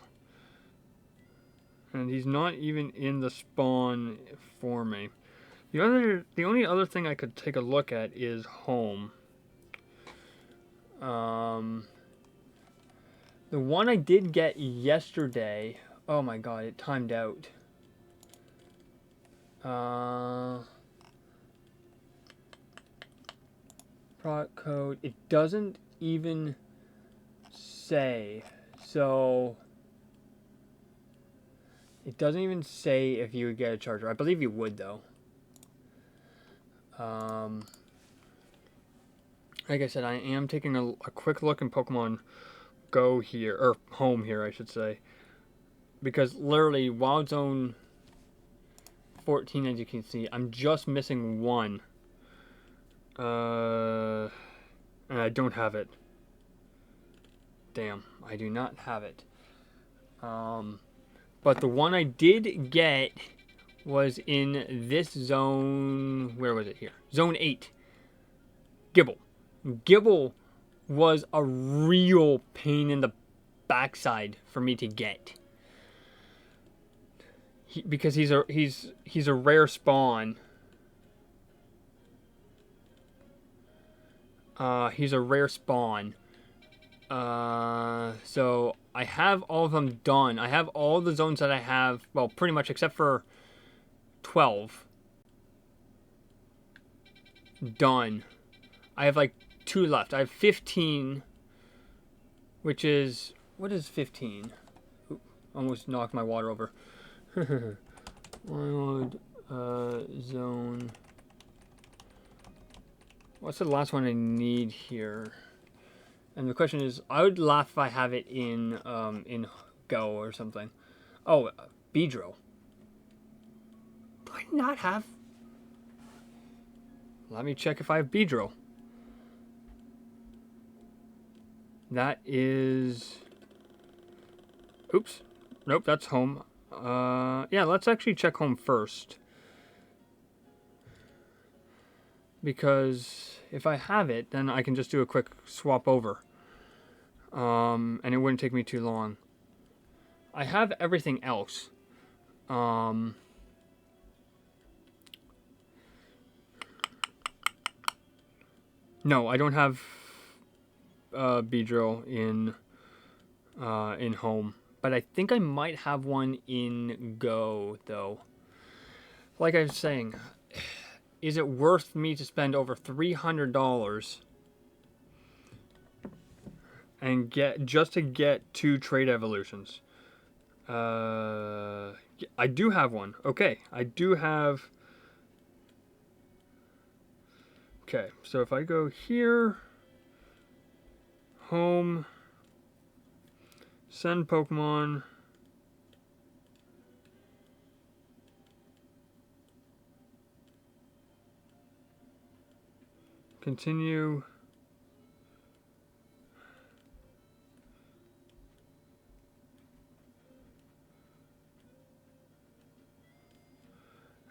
And he's not even in the spawn for me. The only other thing I could take a look at is home. The one I did get yesterday. Oh my god, it timed out. Product code. It doesn't even say. So it doesn't even say if you would get a charger. I believe you would though. Like I said, I am taking a quick look in Pokemon Go here, or Home here, I should say. Because literally, Wild Zone 14, as you can see, I'm just missing one. And I don't have it. Damn, I do not have it. But the one I did get was in this zone. Where was it here? Zone 8. Gibble. Gibble was a real pain in the backside for me to get. Because he's a rare spawn. He's a rare spawn. So I have all of them done. I have all the zones that I have, well, pretty much except for 12 done. I have like 2 left. I have 15, which is, what is 15? Ooh, almost knocked my water over. Wild zone. What's the last one I need here? And the question is, I would laugh if I have it in Go or something. Oh, Beedrill. Do I not have? Let me check if I have Beedrill. That is. Oops. Nope, that's home. Yeah, let's actually check home first. Because if I have it, then I can just do a quick swap over. And it wouldn't take me too long. I have everything else. No, I don't have Beedrill in home. But I think I might have one in Go, though. Like I was saying, is it worth me to spend over $300 and just to get 2 trade evolutions? I do have one. Okay, I do have. Okay, so if I go here, home, send Pokemon. Continue.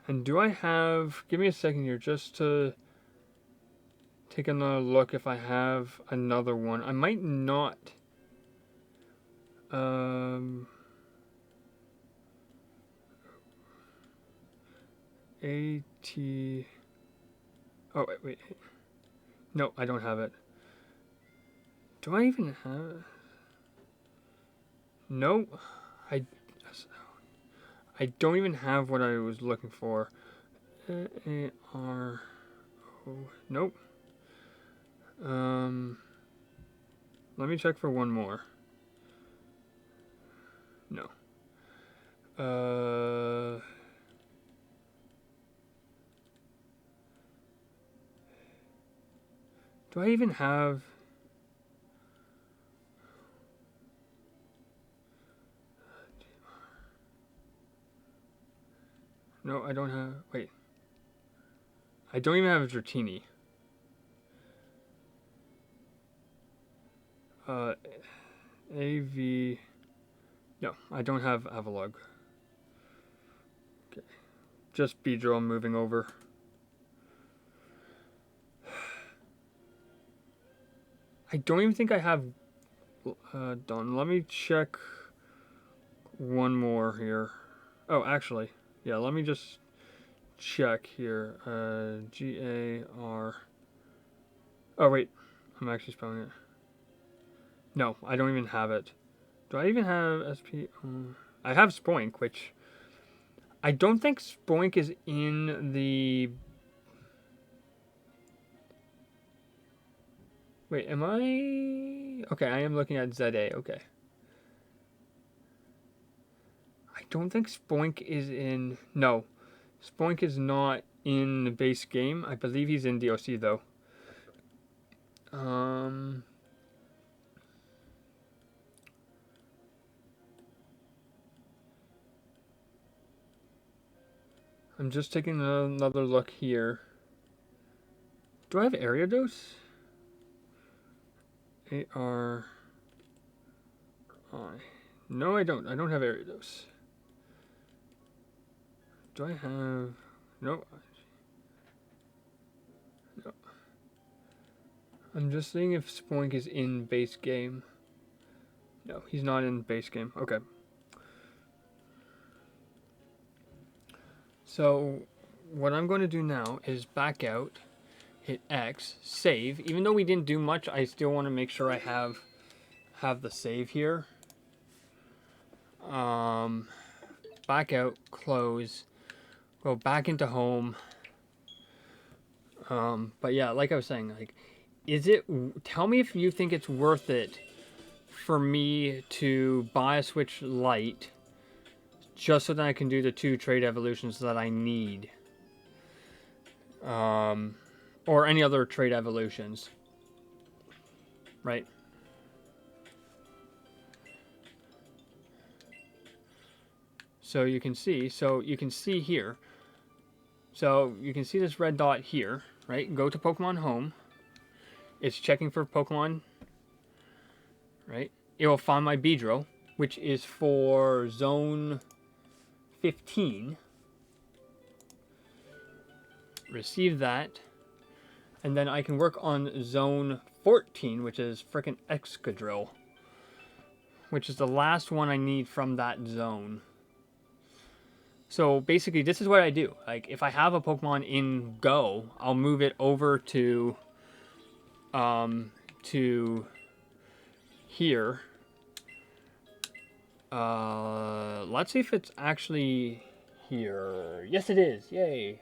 And do I have, give me a second here just to take another look if I have another one. I might not. AT. Oh, wait. No, I don't have it. Do I even have? No, I don't even have what I was looking for. ARO. Nope. Let me check for one more. No. Do I even have? No, I don't have. Wait. I don't even have a Dratini. AV. No, I don't have Avalugg. Okay. Just Beedrill moving over. I don't even think I have done. Let me check one more here. Oh, actually, yeah, let me just check here. GAR. Oh, wait. I'm actually spelling it. No, I don't even have it. Do I even have SP? I have Spoink, which I don't think Spoink is in the. Wait, am I? Okay, I am looking at ZA. Okay. I don't think Spoink is in. No, Spoink is not in the base game. I believe he's in DLC though. I'm just taking another look here. Do I have Ariados? ARI. No, I don't. I don't have Ariados. Do I have... No. No. I'm just seeing if Spoink is in base game. No, he's not in base game. Okay. So, what I'm going to do now is back out, hit X, save. Even though we didn't do much, I still want to make sure I have the save here. Back out, close, go back into home. But yeah, like I was saying, like, tell me if you think it's worth it for me to buy a Switch Lite just so that I can do the 2 trade evolutions that I need. Or any other trade evolutions. Right? So you can see here. So you can see this red dot here, right? Go to Pokemon Home. It's checking for Pokemon, right? It will find my Beedrill, which is for Zone 15. Receive that. And then I can work on Zone 14, which is frickin' Excadrill, which is the last one I need from that zone. So basically, this is what I do. Like, if I have a Pokemon in Go, I'll move it over to here. Let's see if it's actually here. Yes, it is. Yay.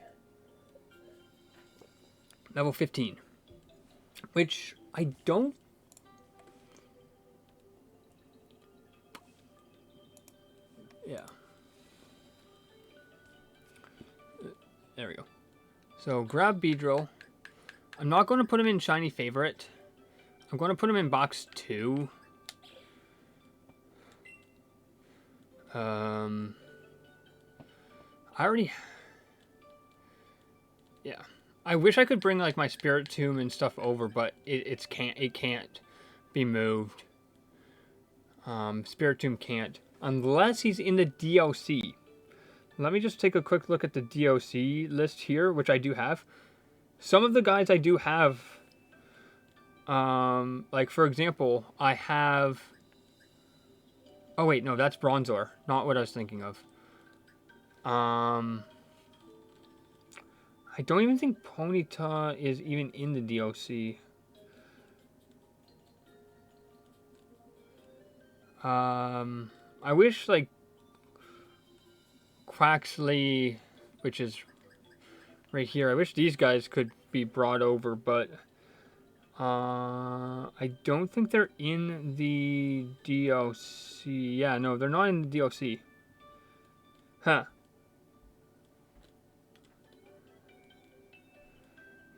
Level 15. Which I don't... Yeah. There we go. So grab Beedrill. I'm not going to put him in Shiny Favorite. I'm going to put him in Box 2. I already... Yeah. I wish I could bring like my Spirit Tomb and stuff over, but it can't be moved. Spirit Tomb can't. Unless he's in the DLC. Let me just take a quick look at the DLC list here, which I do have. Some of the guys I do have, like for example, I have... Oh wait, no, that's Bronzor. Not what I was thinking of. I don't even think Ponyta is even in the DLC. I wish, like, Quaxley, which is right here, I wish these guys could be brought over, but I don't think they're in the DLC. Yeah, no, they're not in the DLC. Huh.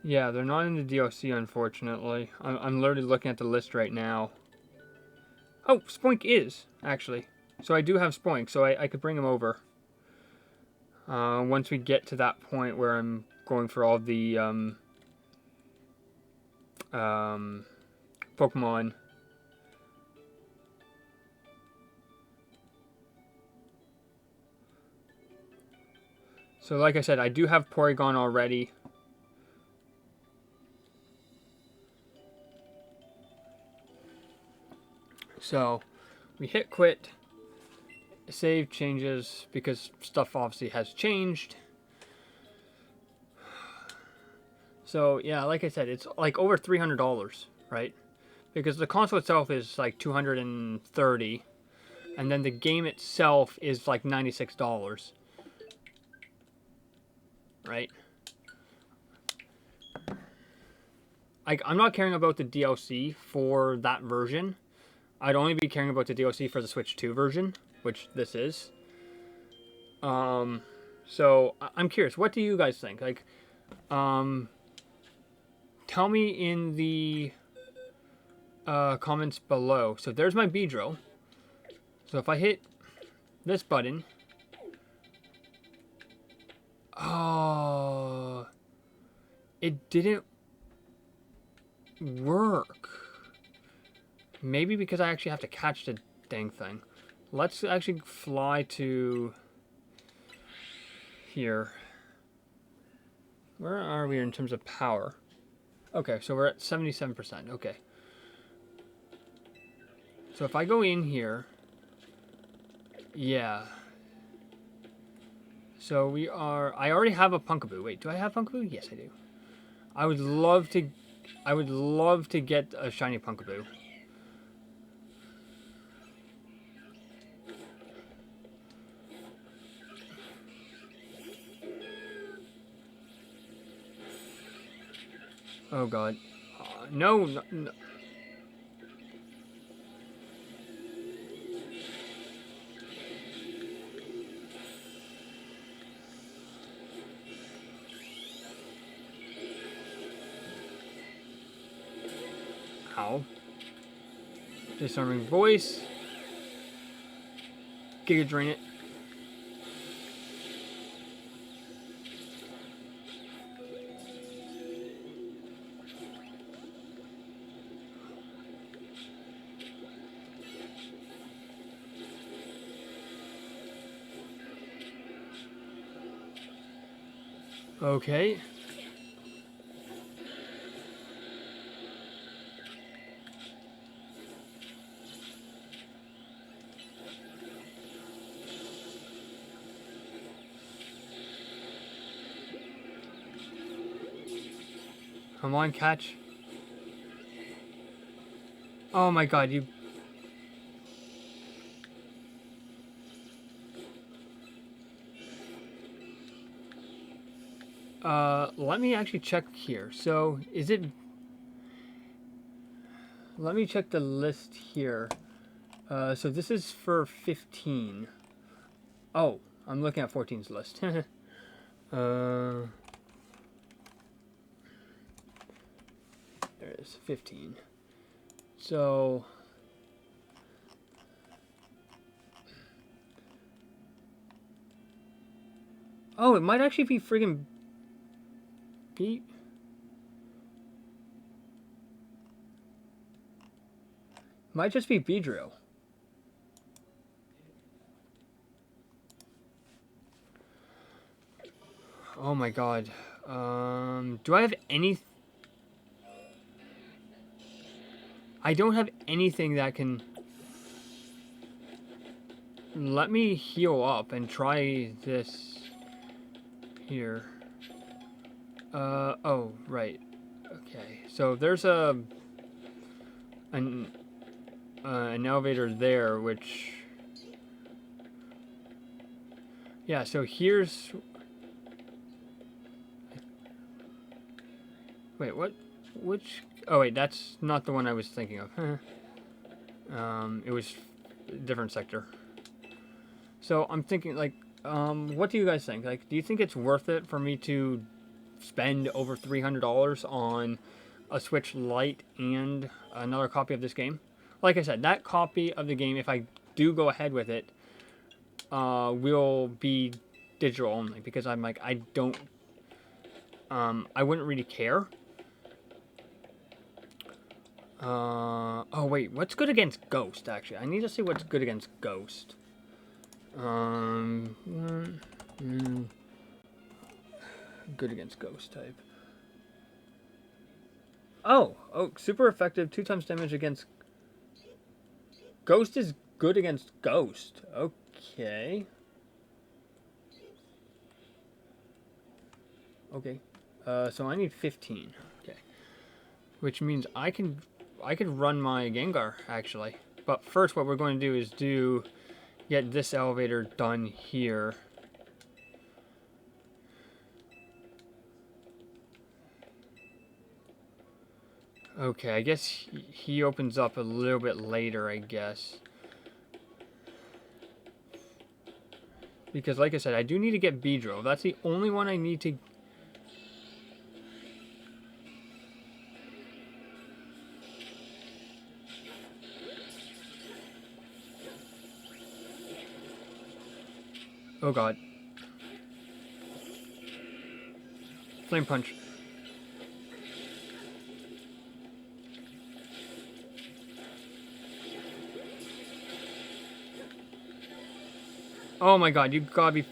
Yeah, they're not in the DLC, unfortunately. I'm literally looking at the list right now. Oh, Spoink is, actually. So I do have Spoink, so I could bring him over. Once we get to that point where I'm going for all the Pokemon. So like I said, I do have Porygon already. So we hit quit. Save changes because stuff obviously has changed. So yeah, like I said, it's like over $300, right? Because the console itself is like $230, and then the game itself is like $96, right? Like, I'm not caring about the DLC for that version. I'd only be caring about the DLC for the Switch 2 version, which this is. So I'm curious, what do you guys think? Like, tell me in the comments below. So there's my Beedrill. So if I hit this button, oh, it didn't work. Maybe because I actually have to catch the dang thing. Let's actually fly to here. Where are we in terms of power? Okay, so we're at 77%. Okay. So if I go in here, yeah. So we are. I already have a Punkaboo. Wait, do I have Punkaboo? Yes, I do. I would love to. I would love to get a shiny Punkaboo. Oh God. No, no, no. Ow. Disarming voice. Giga Drain it. Okay. Come on, catch. Oh my God, you. Let me actually check here. So, is it... Let me check the list here. So this is for 15. Oh, I'm looking at 14's list. There it is, 15. So... Oh, it might actually be friggin' Pete. Might just be Beedrill. Oh my God. Do I have any... I don't have anything that can... Let me heal up and try this here. Oh, right. Okay, so there's an elevator there, which... Yeah, so here's... Wait, what? Which... Oh, wait, that's not the one I was thinking of. It was a different sector. So I'm thinking, like, what do you guys think? Like, do you think it's worth it for me to spend over $300 on a Switch Lite and another copy of this game? Like I said, that copy of the game, if I do go ahead with it, will be digital only, because I'm like, I don't, I wouldn't really care. Oh wait, what's good against Ghost, actually? I need to see what's good against Ghost. Good against Ghost type. Oh, super effective, 2 times damage against... Ghost is good against Ghost. Okay. Okay. So I need 15. Okay. Which means I could run my Gengar, actually. But first what we're going to do is get this elevator done here. Okay, I guess he opens up a little bit later, I guess. Because like I said, I do need to get Beedrill. That's the only one I need to... Oh God. Flame Punch. Oh my God, you gotta be...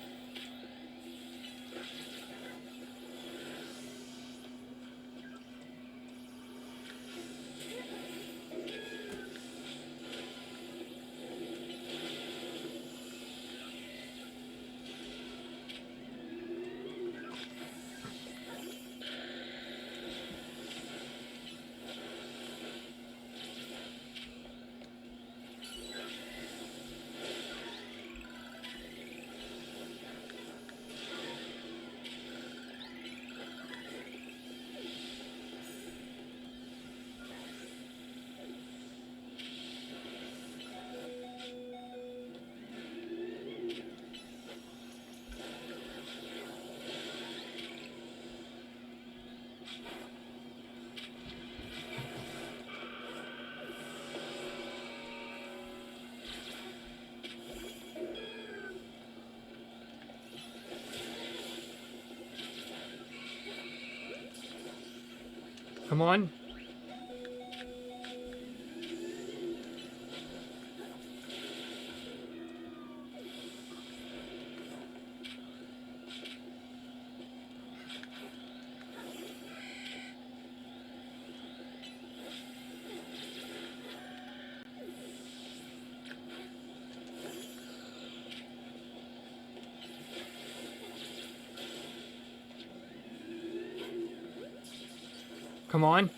Come on. Come on.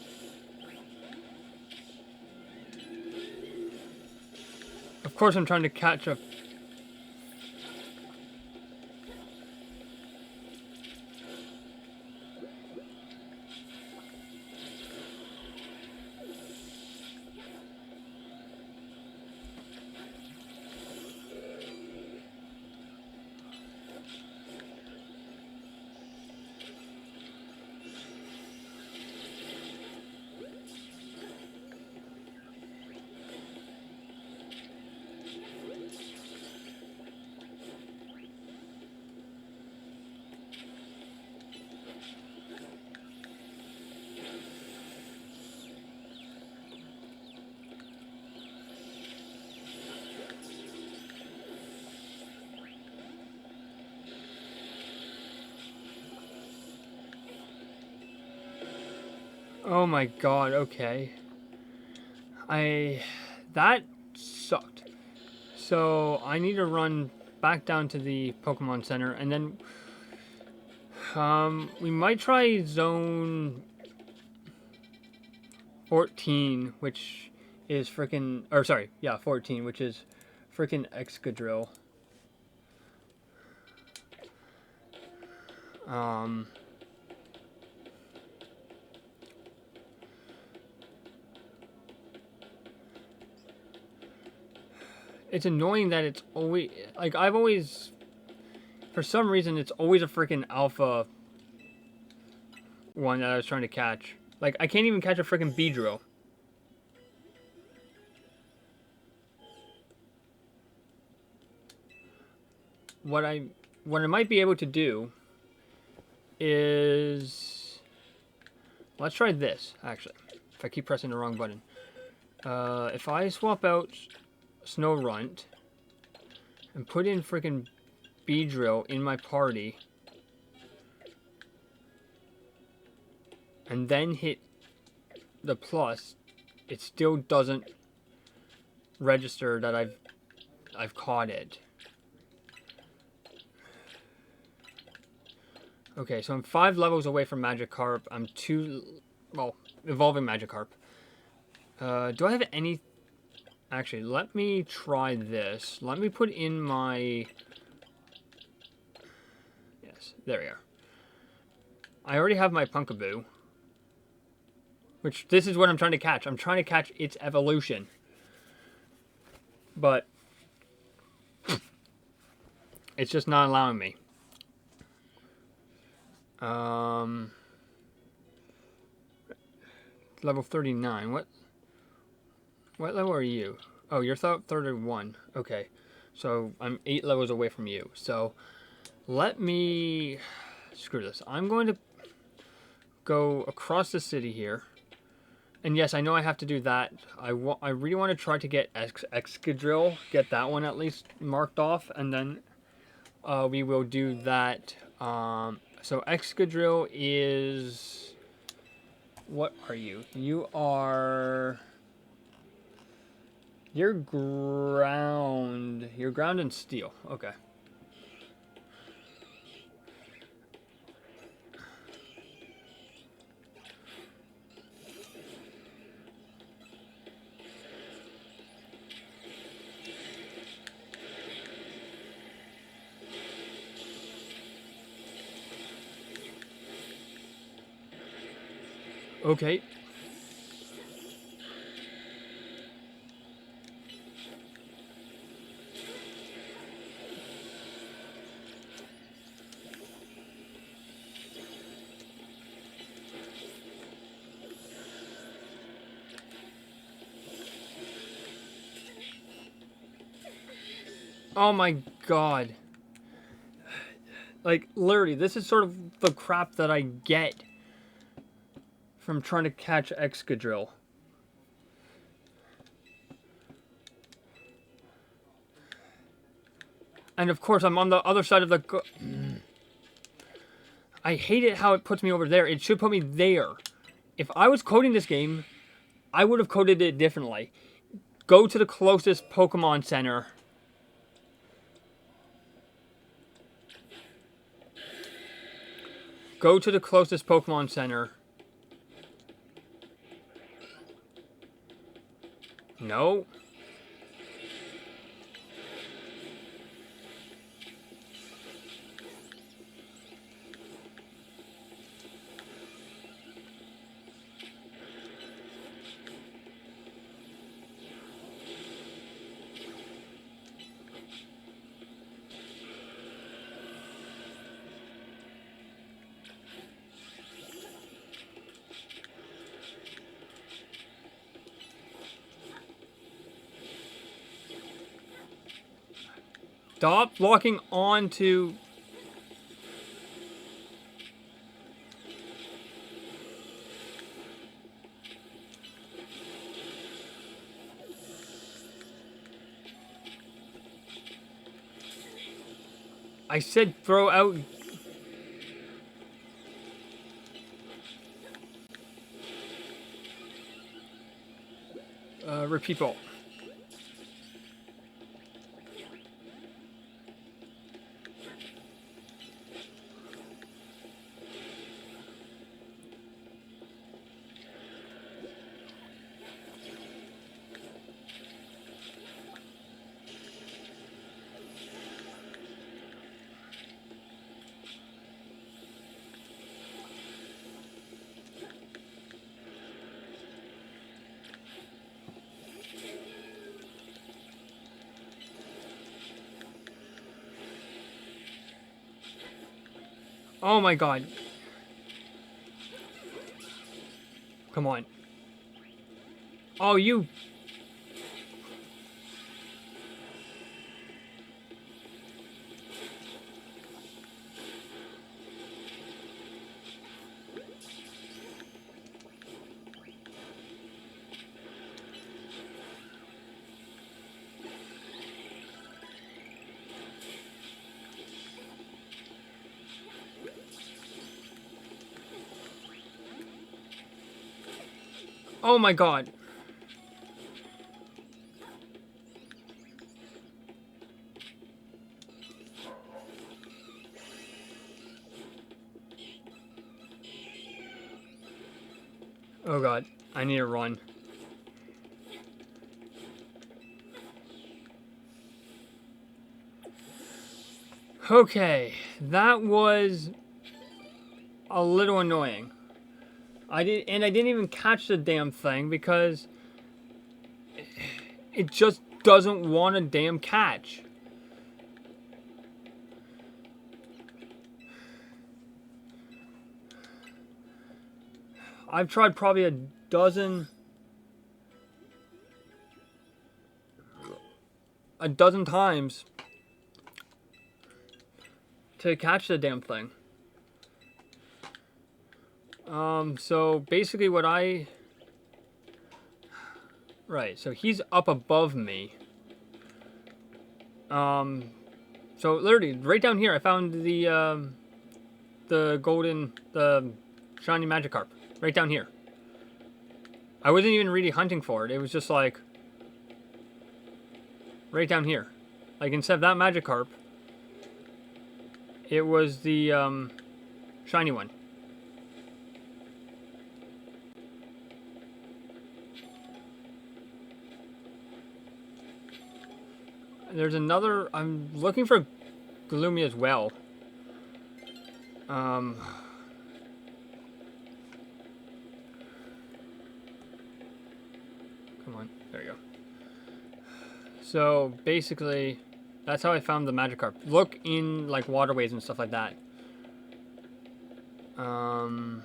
Of course I'm trying to catch a... Oh my god, okay. That sucked. So I need to run back down to the Pokemon Center, and then we might try Zone 14, which is freaking, or sorry, yeah, 14, which is freaking Excadrill. It's annoying that it's always, like, I've always, for some reason, it's always a freaking alpha one that I was trying to catch. Like, I can't even catch a freaking Beedrill. What I might be able to do is, let's try this, actually, if I keep pressing the wrong button. If I swap out Snorunt and put in freaking Beedrill in my party and then hit the plus, it still doesn't register that I've caught it. Okay, so I'm 5 levels away from Magikarp. I'm evolving Magikarp. Do I have any... Actually, let me try this. Let me put in my... Yes, there we are. I already have my Punkaboo. Which, this is what I'm trying to catch. I'm trying to catch its evolution. But... it's just not allowing me. Level 39. What level are you? Oh, you're 31. Okay. So, I'm 8 levels away from you. So, let me... Screw this. I'm going to go across the city here. And yes, I know I have to do that. I really want to try to get Excadrill. Get that one at least marked off. And then we will do that. So, Excadrill is... What are you? You are... You're ground and steel. Okay. Okay. Oh my god. Like, literally, this is sort of the crap that I get from trying to catch Excadrill. And of course, I'm on the other side of the... I hate it how it puts me over there. It should put me there. If I was coding this game, I would have coded it differently. Go to the closest Pokemon Center. Go to the closest Pokemon Center. No. Stop locking onto... I said throw out... repeat ball. Oh my god. Come on. Oh, you... Oh my god. Oh god, I need to run. Okay, that was a little annoying. I didn't even catch the damn thing because it just doesn't want a damn catch. I've tried probably a dozen times to catch the damn thing. So basically what right, so he's up above me. So literally right down here I found the shiny Magikarp right down here. I wasn't even really hunting for it. It was just like right down here. Like instead of that Magikarp, it was the shiny one. There's another... I'm looking for Gloomy as well. Come on. There you go. So, basically, that's how I found the Magikarp. Look in, like, waterways and stuff like that. To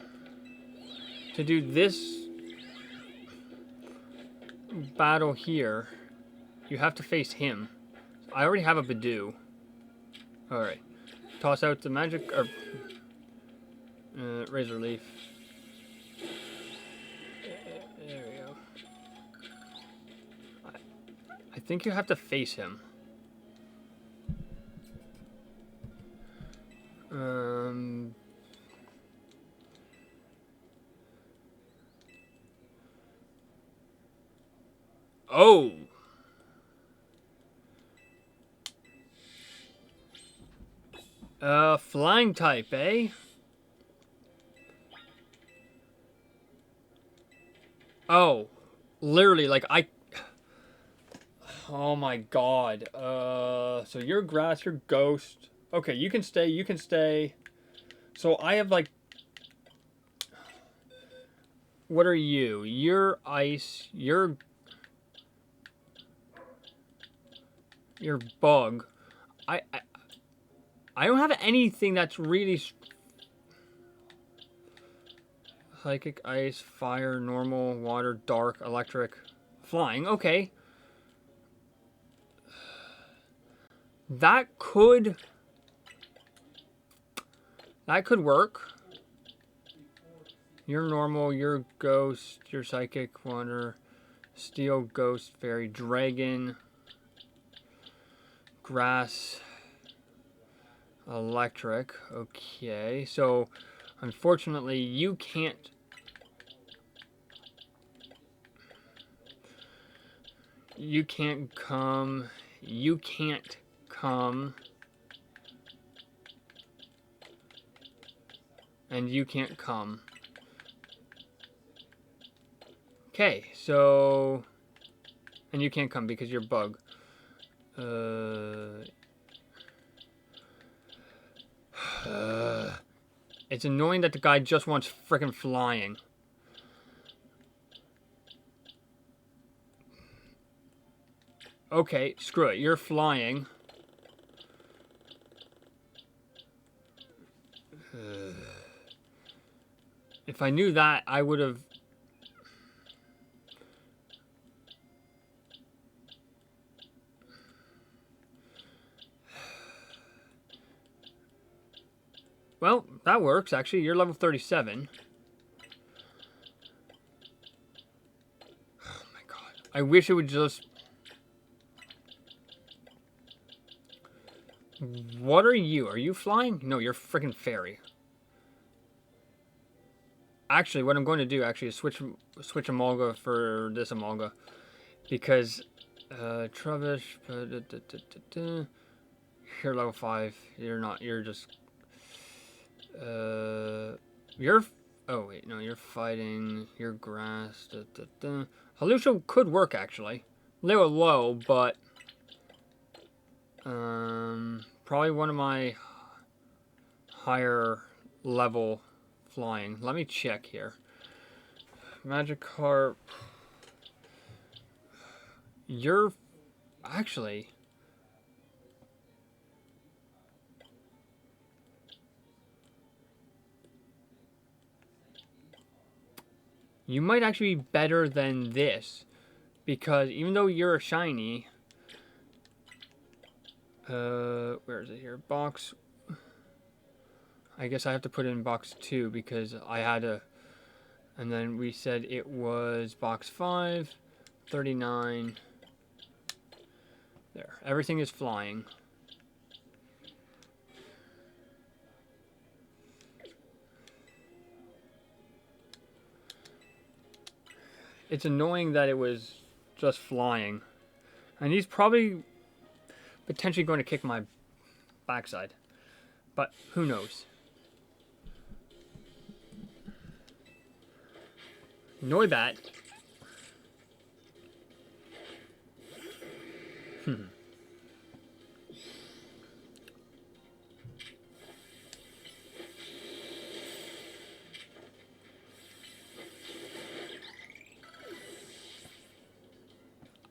do this battle here, you have to face him. I already have a Bidoof. Alright. Toss out the magic... Razor Leaf. think you have to face him. Oh! Flying type, eh? Oh. Literally, like, oh my god. So you're grass, you're ghost. Okay, you can stay, you can stay. So I have, like... What are you? You're ice, you're bug. I don't have anything that's really... Psychic, ice, fire, normal, water, dark, electric, flying. Okay. That could work. You're normal, you're ghost, you're psychic, water, steel, ghost, fairy, dragon, grass, electric. Okay, so unfortunately you can't. You can't come. You can't come. And you can't come. Okay, so... And you can't come because you're bug. It's annoying that the guy just wants frickin' flying. Okay, screw it. You're flying. If I knew that, I would have... Well, that works, actually. You're level 37. Oh my god. I wish it would just... What are you? Are you flying? No, you're freaking fairy. Actually, what I'm going to do actually is switch Amalga for this Amalga. Because, Trubbish... You're level 5. You're not, you're just... You're... Oh, wait, no, you're fighting. You're grass. Halusha could work, actually. They were low, but... probably one of my higher level flying. Let me check here. Magikarp. You're... Actually... You might actually be better than this. Because even though you're a shiny... where is it here? Box... I guess I have to put it in box 2 because I had a... And then we said it was box 5, 39... There. Everything is flying. It's annoying that it was just flying. And he's probably potentially going to kick my backside. But who knows? Noibat.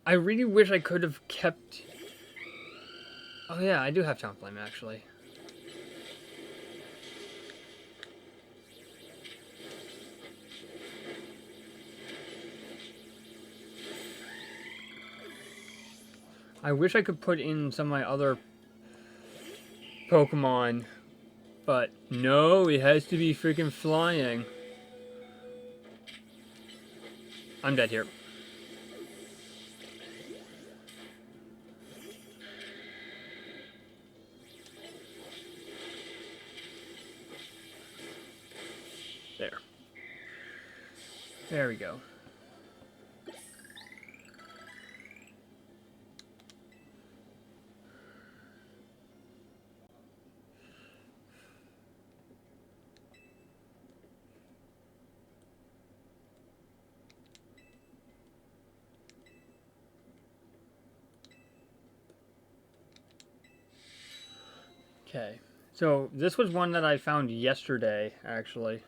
I really wish I could have kept... Oh yeah, I do have Talon Flame actually. I wish I could put in some of my other Pokemon, but no, it has to be freaking flying. I'm dead here. There. There we go. Okay. So this was one that I found yesterday, actually.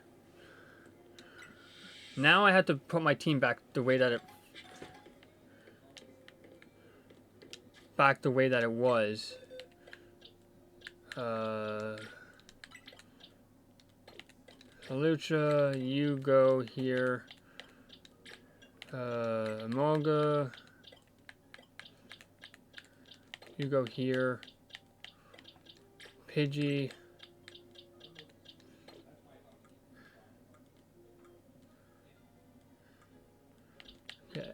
Now I have to put my team back the way that it was. Lucha, you go here. Amolga, you go here. Pidgey. Okay.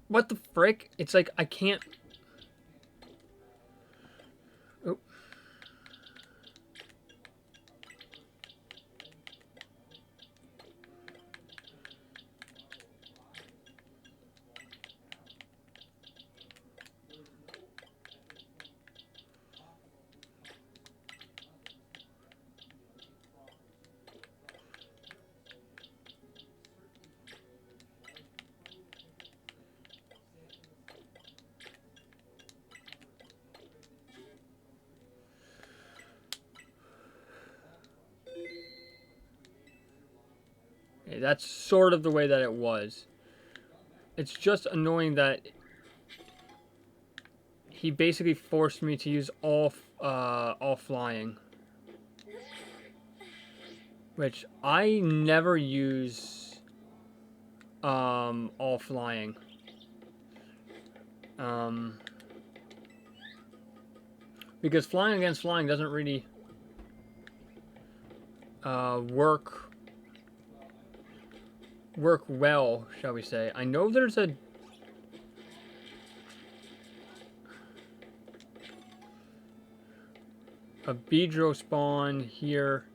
What the frick? It's like I can't. Oh. Okay, that's sort of the way that it was. It's just annoying that he basically forced me to use all flying, which I never use all flying. Because flying against flying doesn't really work well, shall we say. I know there's a Beedrill spawn here.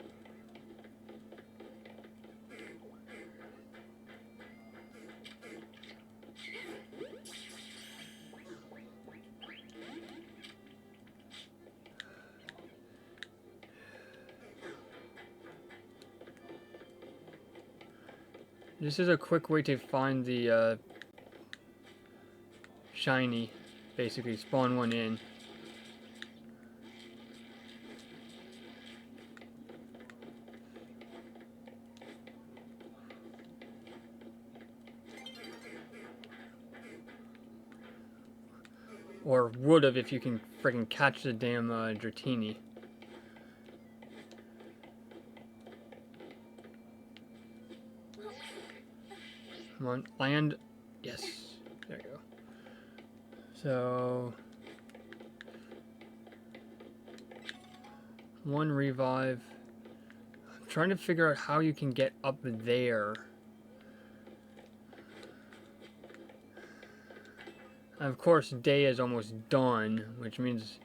This is a quick way to find the shiny, basically spawn one in. Or would have if you can freaking catch the damn Dratini. Come on, land. Yes. There you go. So, one revive. I'm trying to figure out how you can get up there. And of course, day is almost done, which means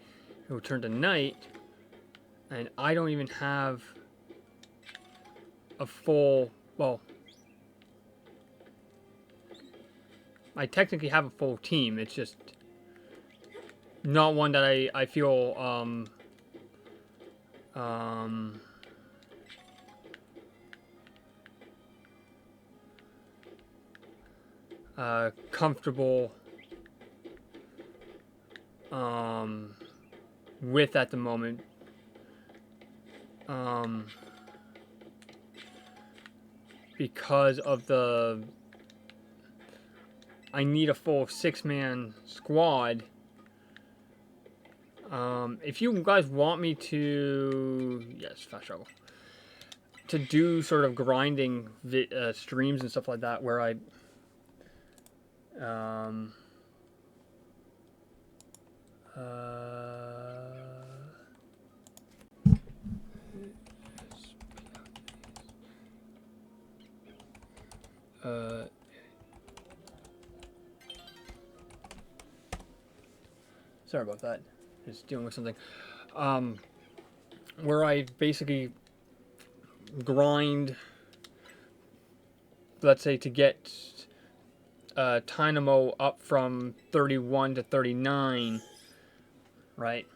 it will turn to night. And I don't even have a full, well, I technically have a full team. It's just not one that I feel comfortable with at the moment. Because of the, I need a full 6-man squad. If you guys want me to, yes, fast travel, to do sort of grinding streams and stuff like that, where I, sorry about that. is dealing with something. Where I basically grind, let's say, to get Dynamo up from 31 to 39, right?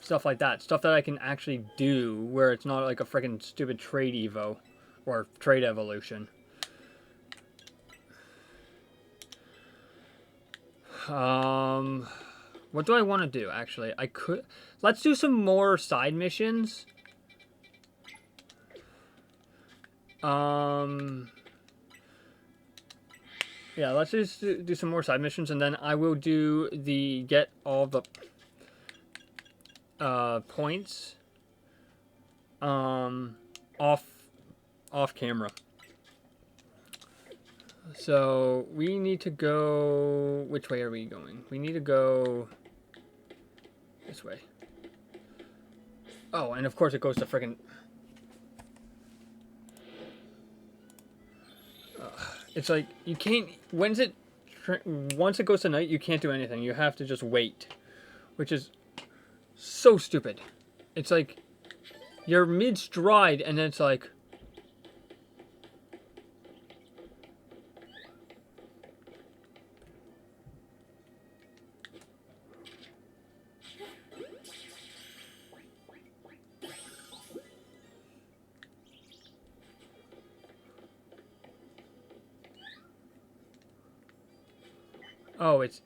Stuff like that. Stuff that I can actually do where it's not like a freaking stupid trade evo or trade evolution. What do I want to do, actually? I could... Let's do some more side missions. Yeah, let's just do some more side missions, and then I will do the... Get all the... points... off camera. So, we need to go... Which way are we going? We need to go... This way. Oh, and of course it goes to frickin'... It's like, you can't... Once it goes to night, you can't do anything. You have to just wait. Which is so stupid. It's like, you're mid-stride, and then it's like... Oh, it's...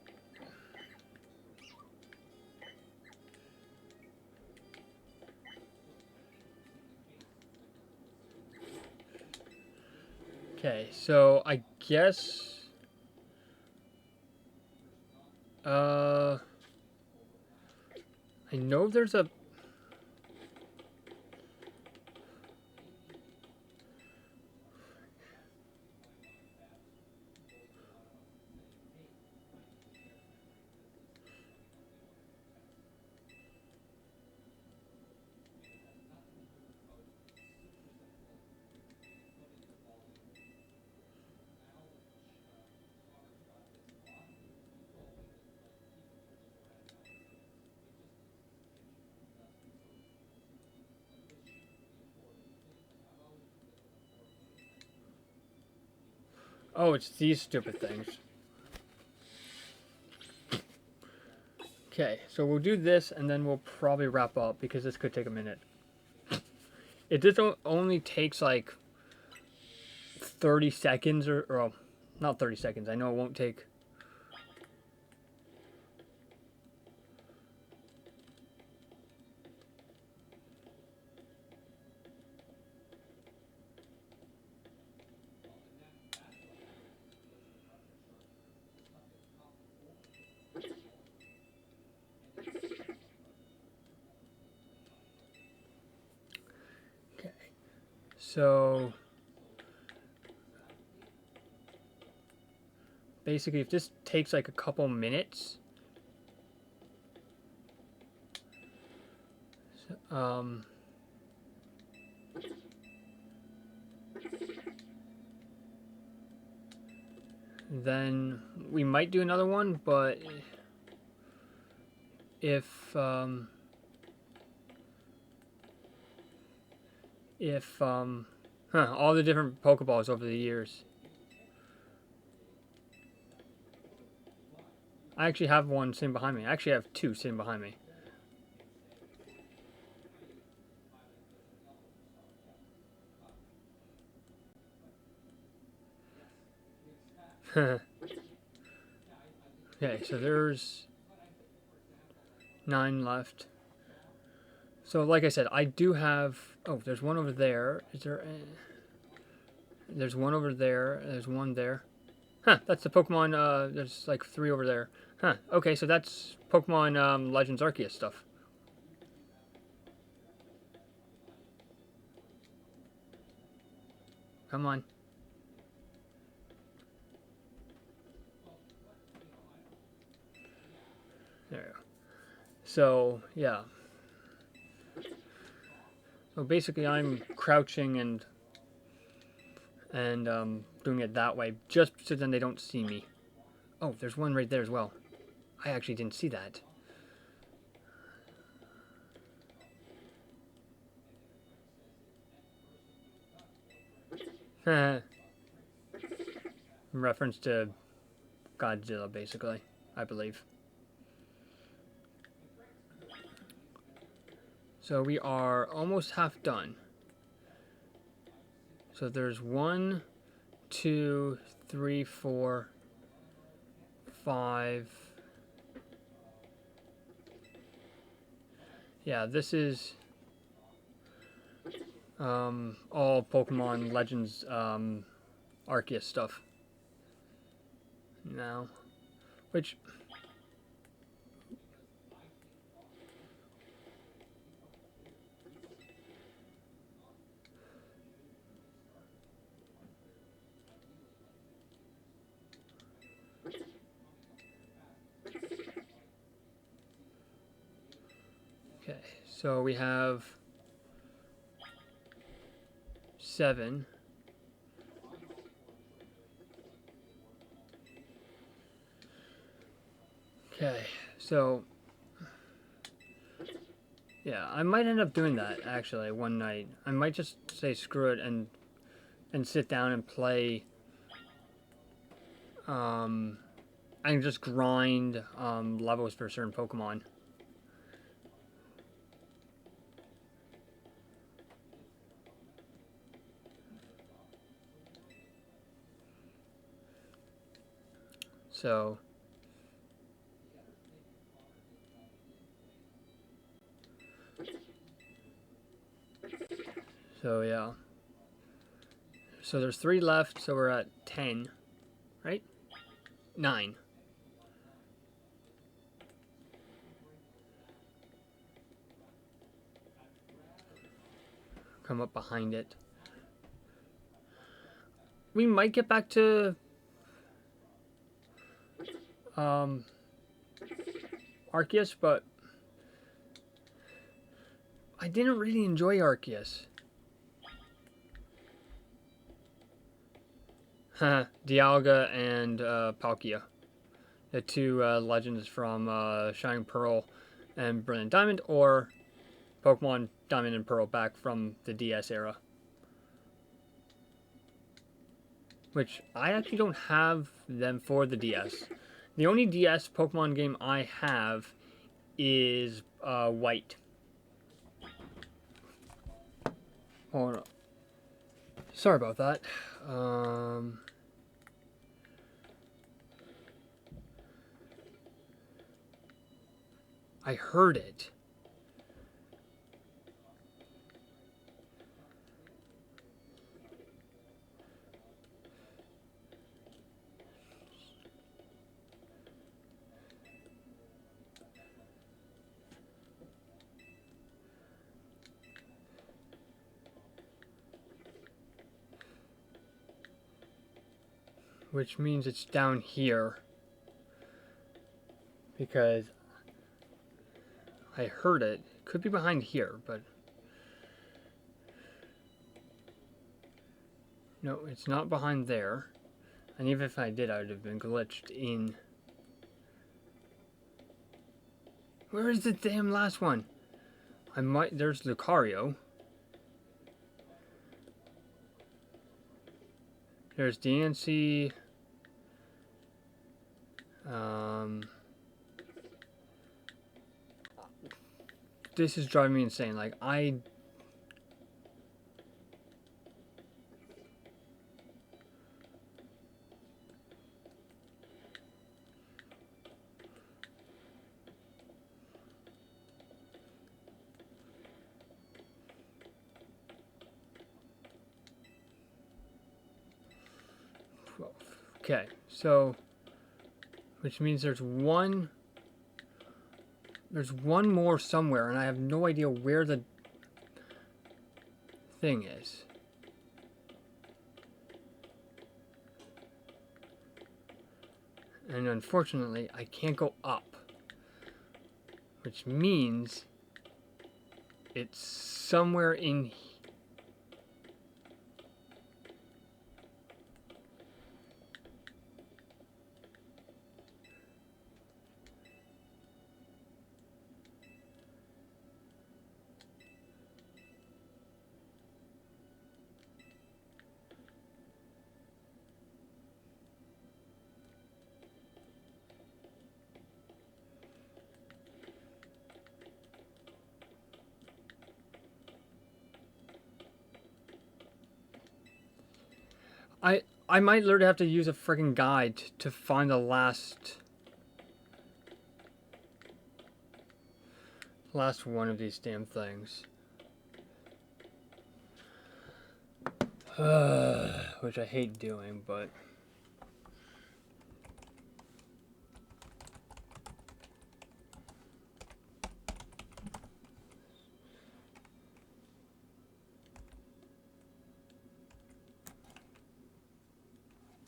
Okay, so I guess... I know there's a... Oh, it's these stupid things. Okay, so we'll do this, and then we'll probably wrap up, because this could take a minute. It just only takes, like, 30 seconds, or oh, not 30 seconds. I know it won't take... So, basically, if this takes like a couple minutes, then we might do another one, but if all the different Pokeballs over the years. I actually have one sitting behind me. I actually have two sitting behind me. Okay, so there's 9 left. So, like I said, I do have... Oh, there's one over there. Is there... There's one over there. There's one there. Huh, that's the Pokemon... there's like 3 over there. Huh, okay, so that's Pokemon Legends Arceus stuff. Come on. There we go. So, yeah. So basically I'm crouching and doing it that way, just so then they don't see me. Oh, there's one right there as well. I actually didn't see that. In reference to Godzilla, basically, I believe. So we are almost half done. So there's 1, 2, 3, 4, 5. Yeah, this is all Pokemon Legends Arceus stuff now, which okay, so we have 7. Okay, so yeah, I might end up doing that actually one night. I might just say screw it and sit down and play. I can just grind levels for certain Pokemon. So yeah. So there's 3 left, so we're at 10, right? 9. Come up behind it. We might get back to Arceus, but I didn't really enjoy Arceus. Dialga and Palkia. The 2 legends from Shining Pearl and Brilliant Diamond, or Pokemon Diamond and Pearl back from the DS era. Which, I actually don't have them for the DS. The only DS Pokemon game I have is White. Hold on. Sorry about that. I heard it. Which means it's down here. Because I heard it. Could be behind here, but no, it's not behind there. And even if I did, I would have been glitched in. Where is the damn last one? There's Lucario. There's DNC. This is driving me insane. Like, okay, so, which means there's one more somewhere, and I have no idea where the thing is. And unfortunately, I can't go up, which means it's somewhere in here. I might literally have to use a friggin' guide to find the last one of these damn things. Which I hate doing, but...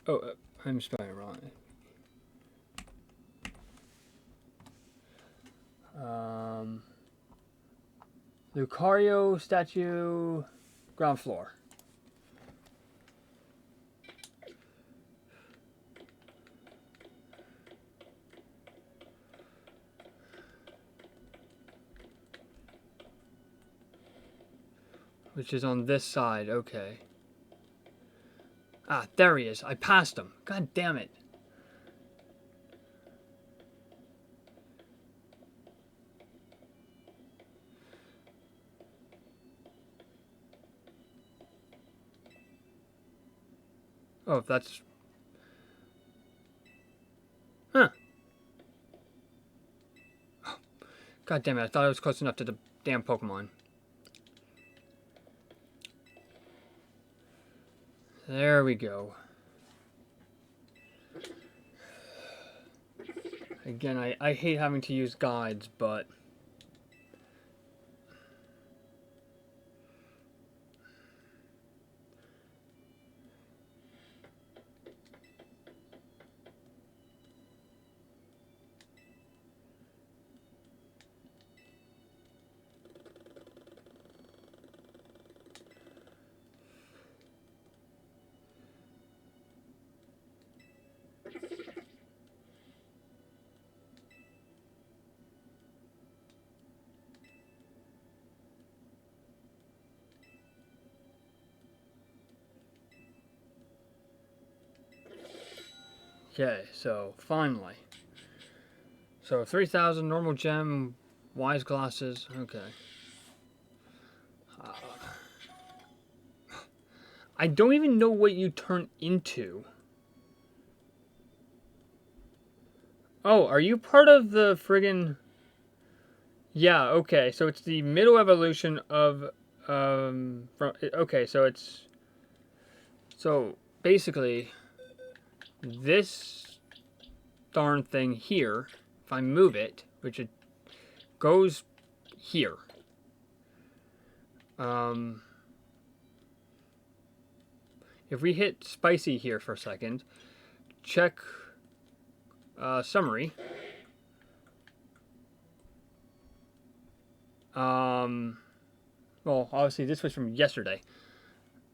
Oh, I'm spelling it wrong. Lucario statue, ground floor. Which is on this side, okay. Ah, there he is. I passed him. God damn it. Oh, that's... Huh. God damn it, I thought I was close enough to the damn Pokemon. There we go. Again, I hate having to use guides, but... Okay, so finally. So 3,000 normal gem, wise glasses, okay. I don't even know what you turn into. Oh, are you part of the friggin... Yeah, okay, so it's the middle evolution of, okay, so it's... So, basically, this darn thing here, if I move it, which it goes here. If we hit spicy here for a second, check summary. Well, obviously this was from yesterday,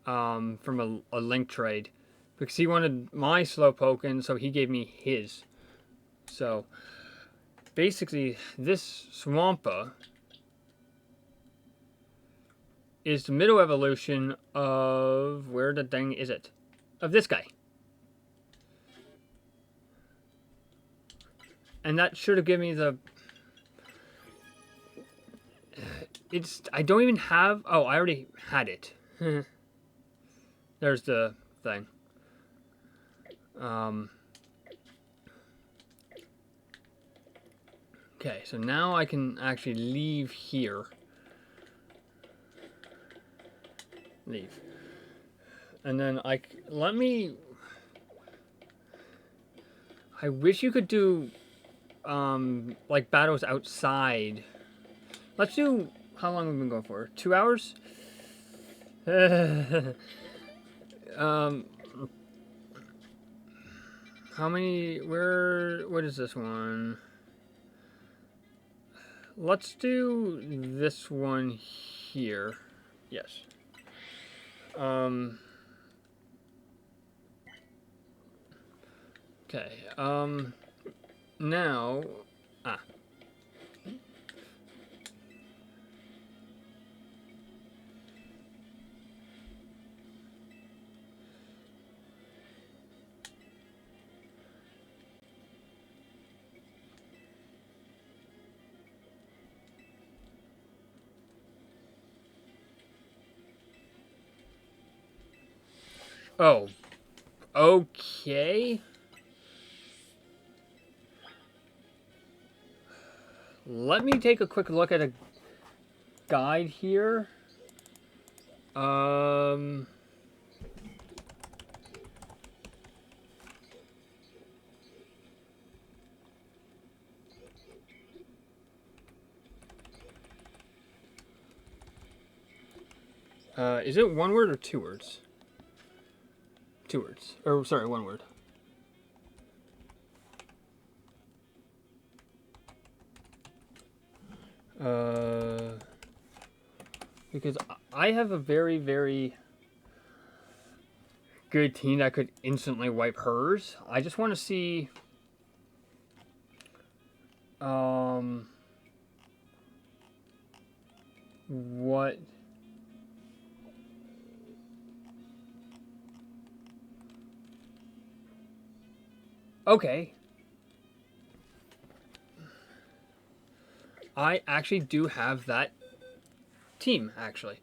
from a link trade, because he wanted my Slowpoke, and so he gave me his. So, basically, this Swampa is the middle evolution of, where the dang is it? Of this guy. And that should have given me the... I don't even have... Oh, I already had it. There's the thing. Okay, so now I can actually leave here. Leave. And then let me... I wish you could do, like, battles outside. Let's do... How long have we been going for? 2 hours? How many... What is this one? Let's do this one here. Yes. Okay. Now... Oh, Okay. Let me take a quick look at a guide here. Is it one word or two words? Two words. Or, sorry, one word. Because I have a very, very good team that could instantly wipe hers. I just want to see... what... Okay. I actually do have that team, actually.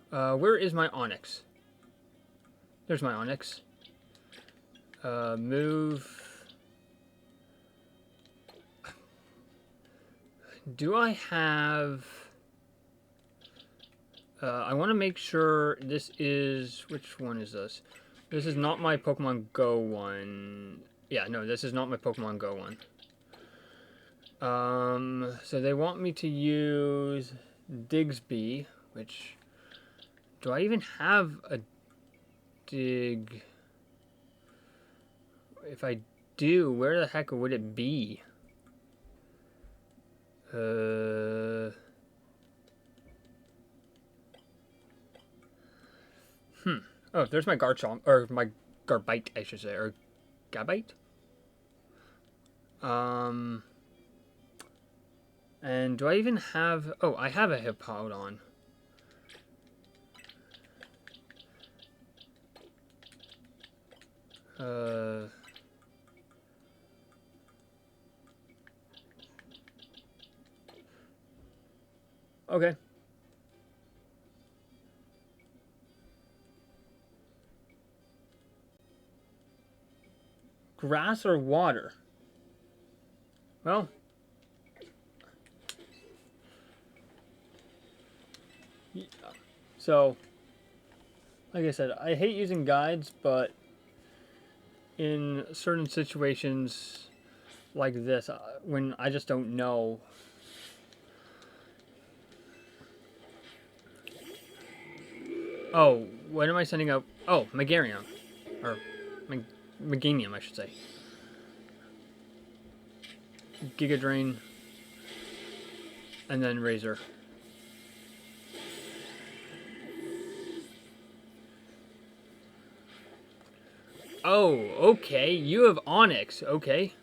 Where is my Onyx? There's my Onyx. Move. Do I have... I want to make sure this is... Which one is this? This is not my Pokemon Go one. Yeah, no, this is not my Pokemon Go one. So they want me to use Digsby, which... Do I even have a Dig? If I do, where the heck would it be? Oh, there's my Garchomp, or my Garbite, I should say, or Gabite. And do I even have... Oh, I have a Hippowdon. Okay. Grass or water? Well... Yeah. So, like I said, I hate using guides, but in certain situations like this, when I just don't know... Oh, what am I sending out? Oh, Megarium. Or Meganium, I should say. Giga Drain. And then Razor. Oh, okay. You have Onyx. Okay.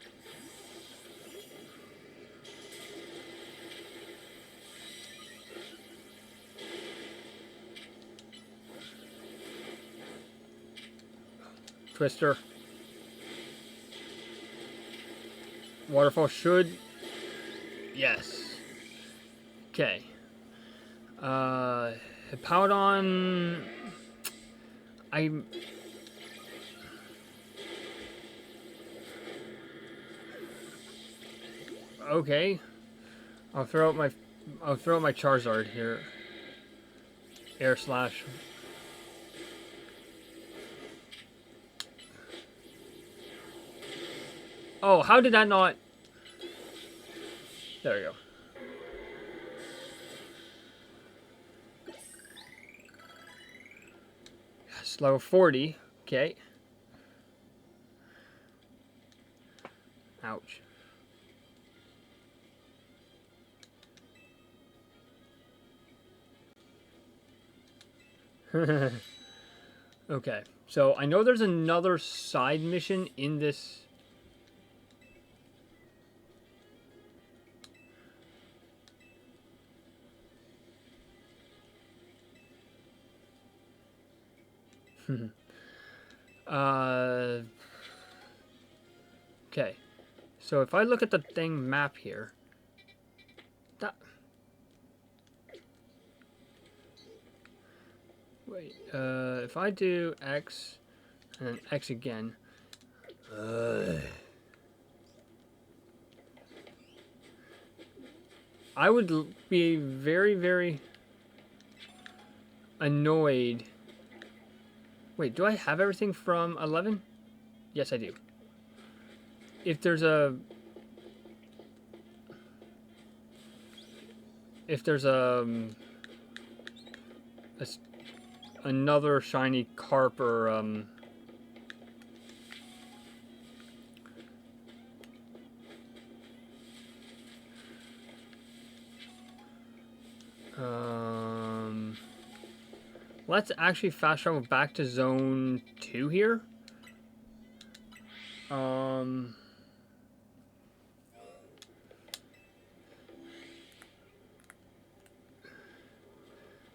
Twister. Waterfall should... Yes. Okay. Hippowdon... I'm... Okay. I'll throw out my Charizard here. Air Slash. Oh, how did that not... There we go. Yes, level 40. Okay. Ouch. Okay. So, I know there's another side mission in this... Okay. So if I look at the thing map here, that... Wait, if I do X and then X again, I would be very, very annoyed. Wait, do I have everything from 11? Yes, I do. If there's a... If there's another shiny carp or... let's actually fast travel back to zone 2 here.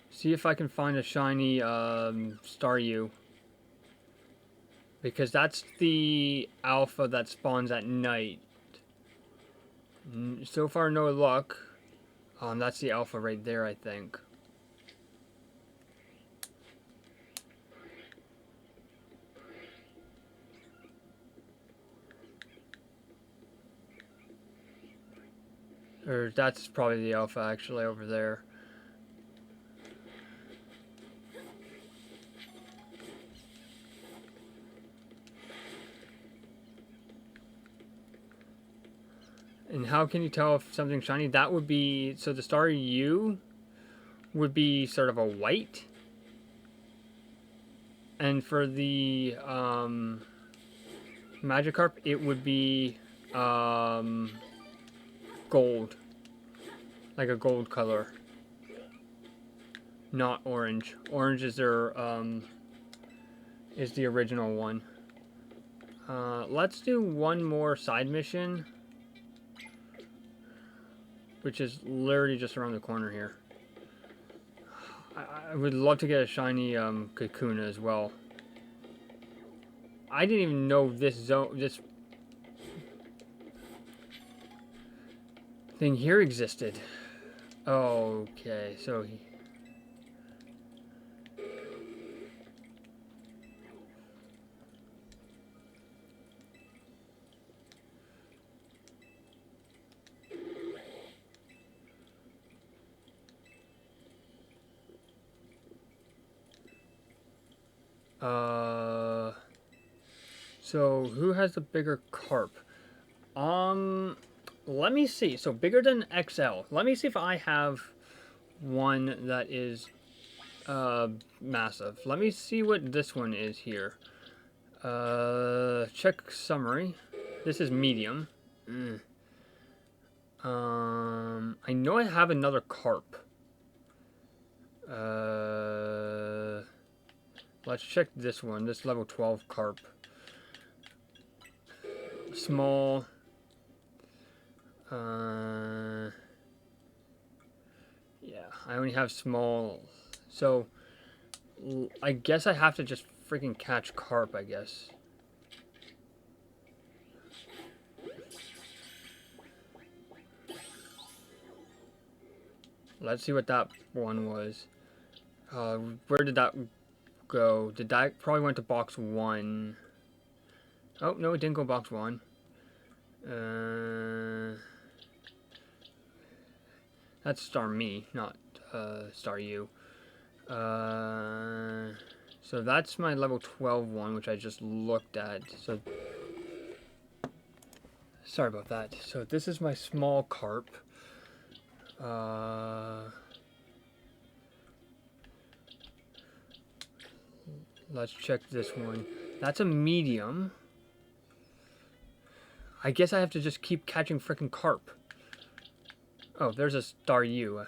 See if I can find a shiny Staryu. Because that's the alpha that spawns at night. So far, no luck. That's the alpha right there, I think. Or that's probably the alpha actually over there. And how can you tell if something's shiny? That would be, so the Staryu would be sort of a white. And for the Magikarp, it would be gold. Like a gold color. Not orange. Orange is their is the original one. Let's do one more side mission, which is literally just around the corner here. I would love to get a shiny Kakuna as well. I didn't even know this thing here existed. Okay, so so who has the bigger carp? Let me see. So bigger than XL. Let me see if I have one that is massive. Let me see what this one is here. Check summary. This is medium. I know I have another carp. Let's check this one. This level 12 carp. Small. Yeah, I only have small. So, I guess I have to just freaking catch carp, I guess. Let's see what that one was. Where did that go? Did that probably went to box 1? Oh, no, it didn't go box 1. That's Star Me, not Staryu. So that's my level 12 one, which I just looked at. So sorry about that. So this is my small carp. Let's check this one. That's a medium. I guess I have to just keep catching frickin' carp. Oh, there's a Staryu.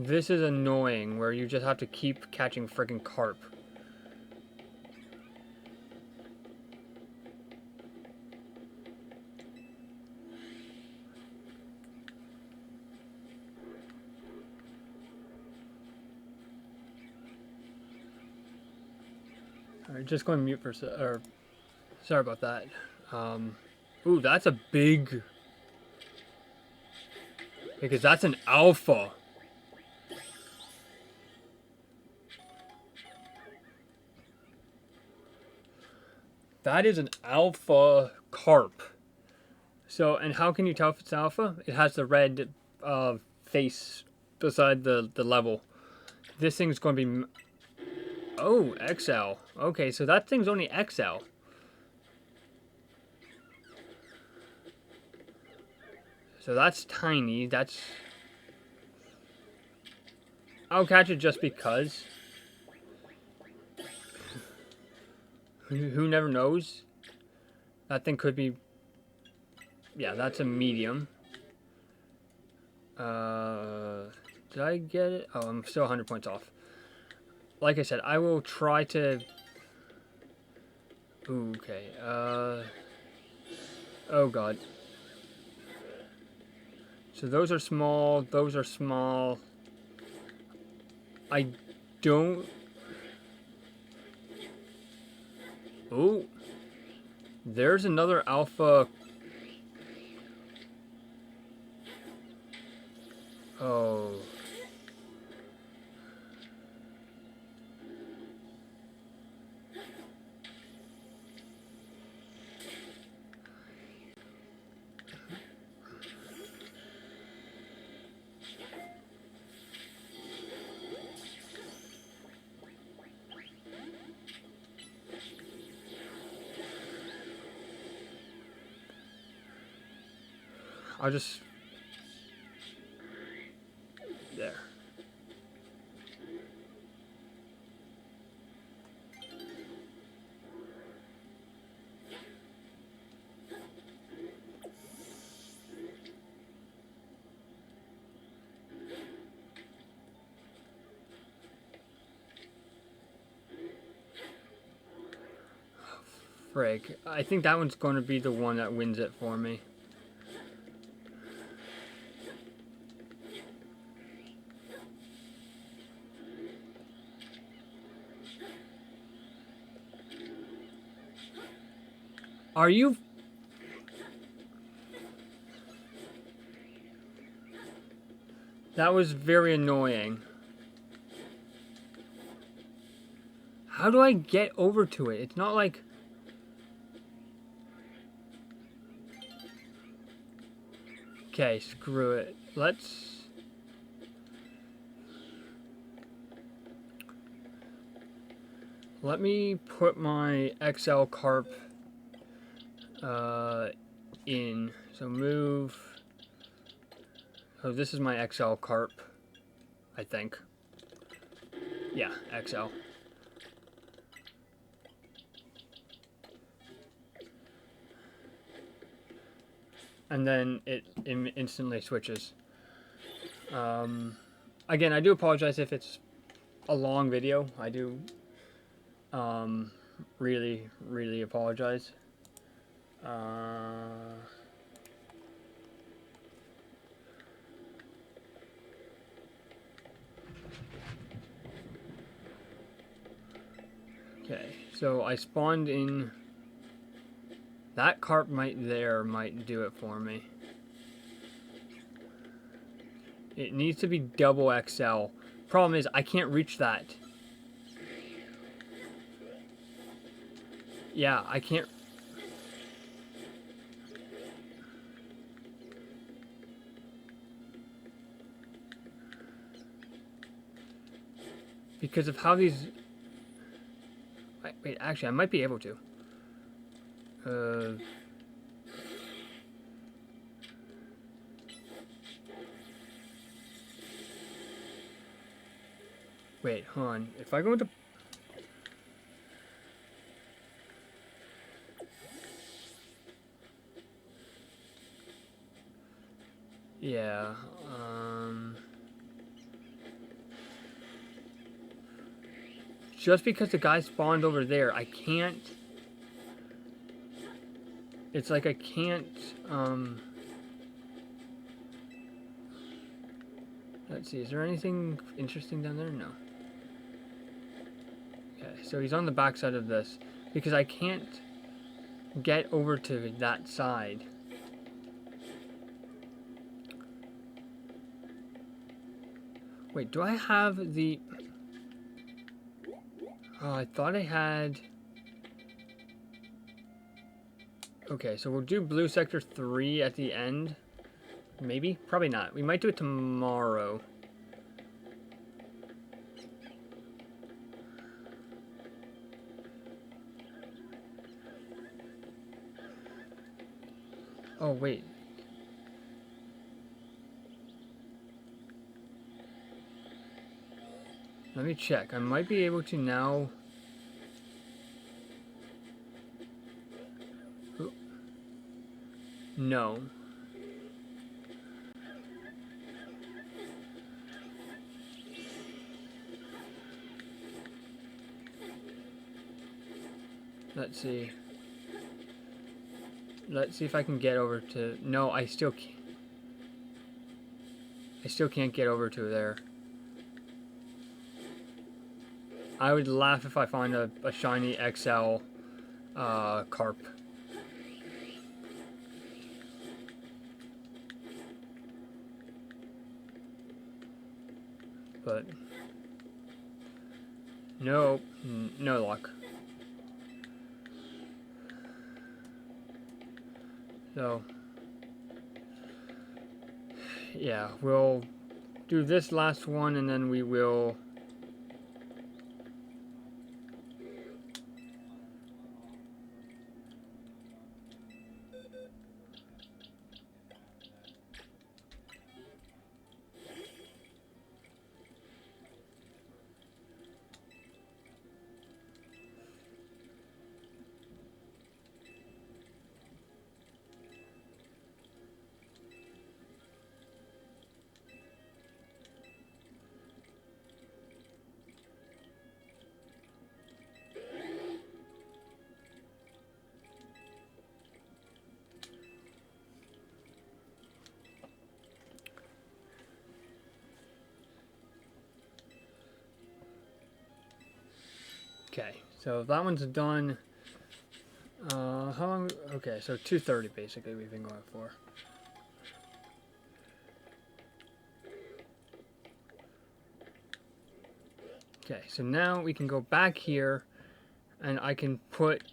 This is annoying, where you just have to keep catching friggin' carp. Alright, just going mute for a sec, or sorry about that. Ooh, that's a big, because that's an alpha. That is an alpha carp. So, and how can you tell if it's alpha? It has the red face beside the level. This thing's going to be... Oh, XL. Okay, so that thing's only XL. So that's tiny. That's... I'll catch it just because. Who never knows? That thing could be... Yeah, that's a medium. Did I get it? Oh, I'm still 100 points off. Like I said, I will try to... Okay, oh god. So those are small, those are small. I don't... Oh! There's another alpha... Oh... I'll just... There. Frig. I think that one's going to be the one that wins it for me. Are you... That was very annoying. How do I get over to it? It's not like... Okay, screw it. Let's... Let me put my XL carp in. So move... Oh, this is my XL carp, I think. Yeah, XL. And then it instantly switches. Again, I do apologize if it's a long video. I do really, really apologize. Okay, so I spawned in... That carp might do it for me. It needs to be double XL. Problem is, I can't reach that. Yeah, I can't... Because of how these... Wait, actually, I might be able to. Wait, hold on. If I go into... Yeah, just because the guy spawned over there, I can't... It's like I can't, Let's see, is there anything interesting down there? No. Okay, so he's on the back side of this because I can't get over to that side. Wait, do I have the... Oh, I thought I had... Okay, so we'll do blue sector 3 at the end. Maybe? Probably not. We might do it tomorrow. Oh, wait. Let me check. I might be able to now... Ooh. No. Let's see. Let's see if I can get over to... No, I still can't. I still can't get over to there. I would laugh if I find a shiny XL carp. But no, no luck. So yeah, we'll do this last one and then we will... Okay, so that one's done. How long? Okay, so 2:30 basically we've been going for. Okay, so now we can go back here and I can put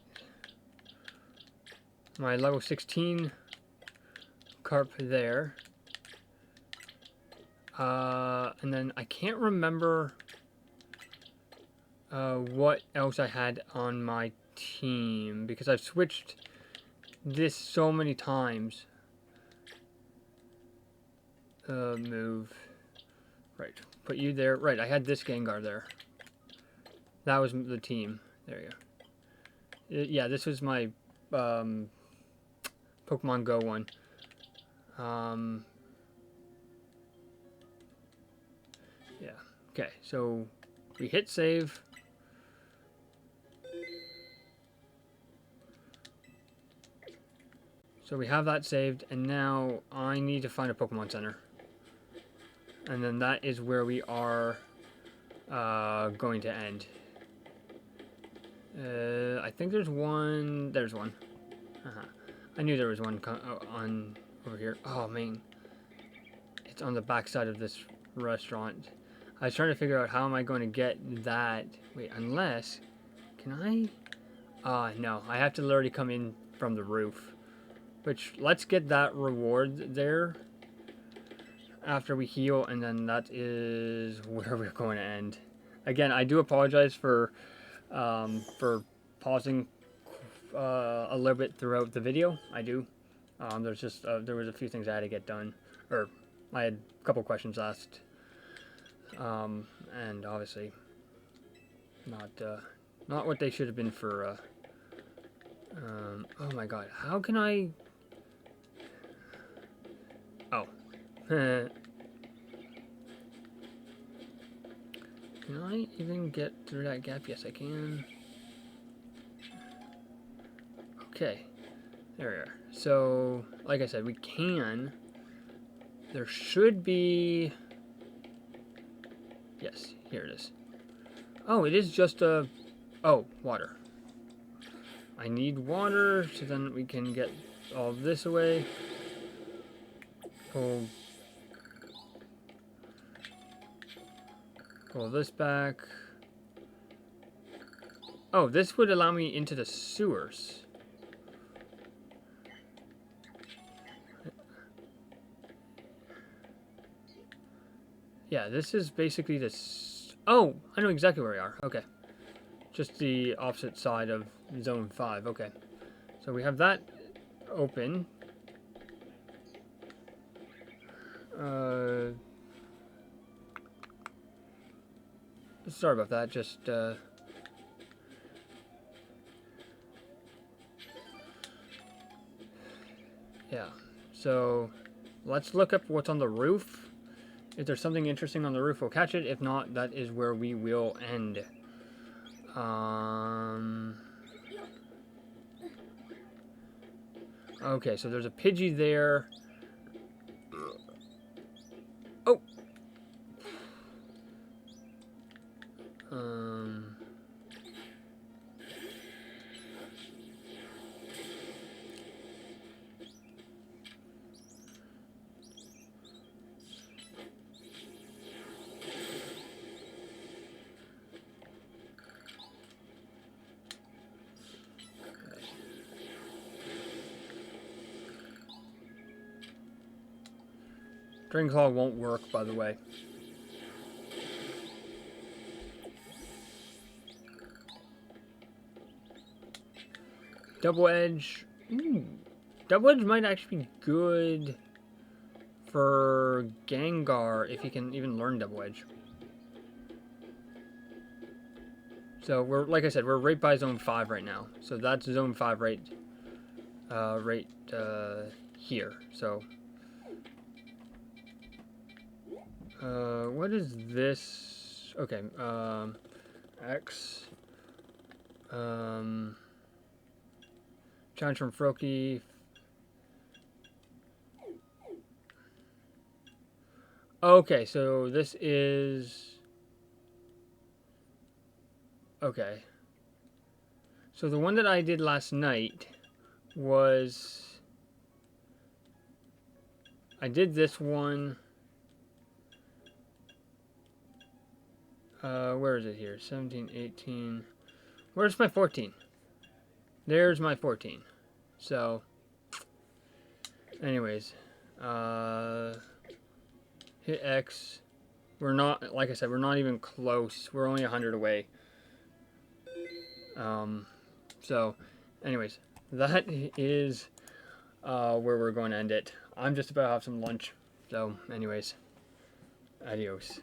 my level 16 carp there. And then I can't remember what else I had on my team because I've switched this so many times. Move. Right, put you there. Right, I had this Gengar there. That was the team. There you go. Yeah, this was my Pokemon Go one. Yeah. Okay, so we hit save. So we have that saved, and now I need to find a Pokemon Center. And then that is where we are going to end. I think there's one. There's one. I knew there was one on over here. Oh man, it's on the back side of this restaurant. I was trying to figure out how am I going to get that. Wait, unless can I? No, I have to literally come in from the roof. Which let's get that reward there after we heal, and then that is where we're going to end. Again, I do apologize for pausing a little bit throughout the video. I do. There's just there was a few things I had to get done, or I had a couple questions asked, and obviously not what they should have been for. Oh my God, how can I? Oh. Can I even get through that gap? Yes, I can. Okay. There we are. So, like I said, we can. There should be... Yes, here it is. Oh, it is just a Oh, water. I need water so then we can get all this away. Pull this back. Oh, this would allow me into the sewers. Yeah, this is basically this. Oh, I know exactly where we are. Okay. Just the opposite side of Zone 5. Okay. So we have that open. Sorry about that. Just, yeah. So, let's look up what's on the roof. If there's something interesting on the roof, we'll catch it. If not, that is where we will end. Okay, so there's a Pidgey there. Oh! Dragon Claw won't work, by the way. Double Edge. Ooh. Double Edge might actually be good for Gengar if he can even learn Double Edge. So we're, like I said, we're right by Zone 5 right now. So that's Zone 5 right here. So what is this? Okay, X. Challenge from Froakie. Okay, so this is... Okay. So the one that I did last night was... I did this one... where is it here? 17, 18... Where's my 14? There's my 14. So... Anyways. Hit X. We're not, like I said, we're not even close. We're only 100 away. So, anyways, that is where we're going to end it. I'm just about to have some lunch. So, anyways, adios.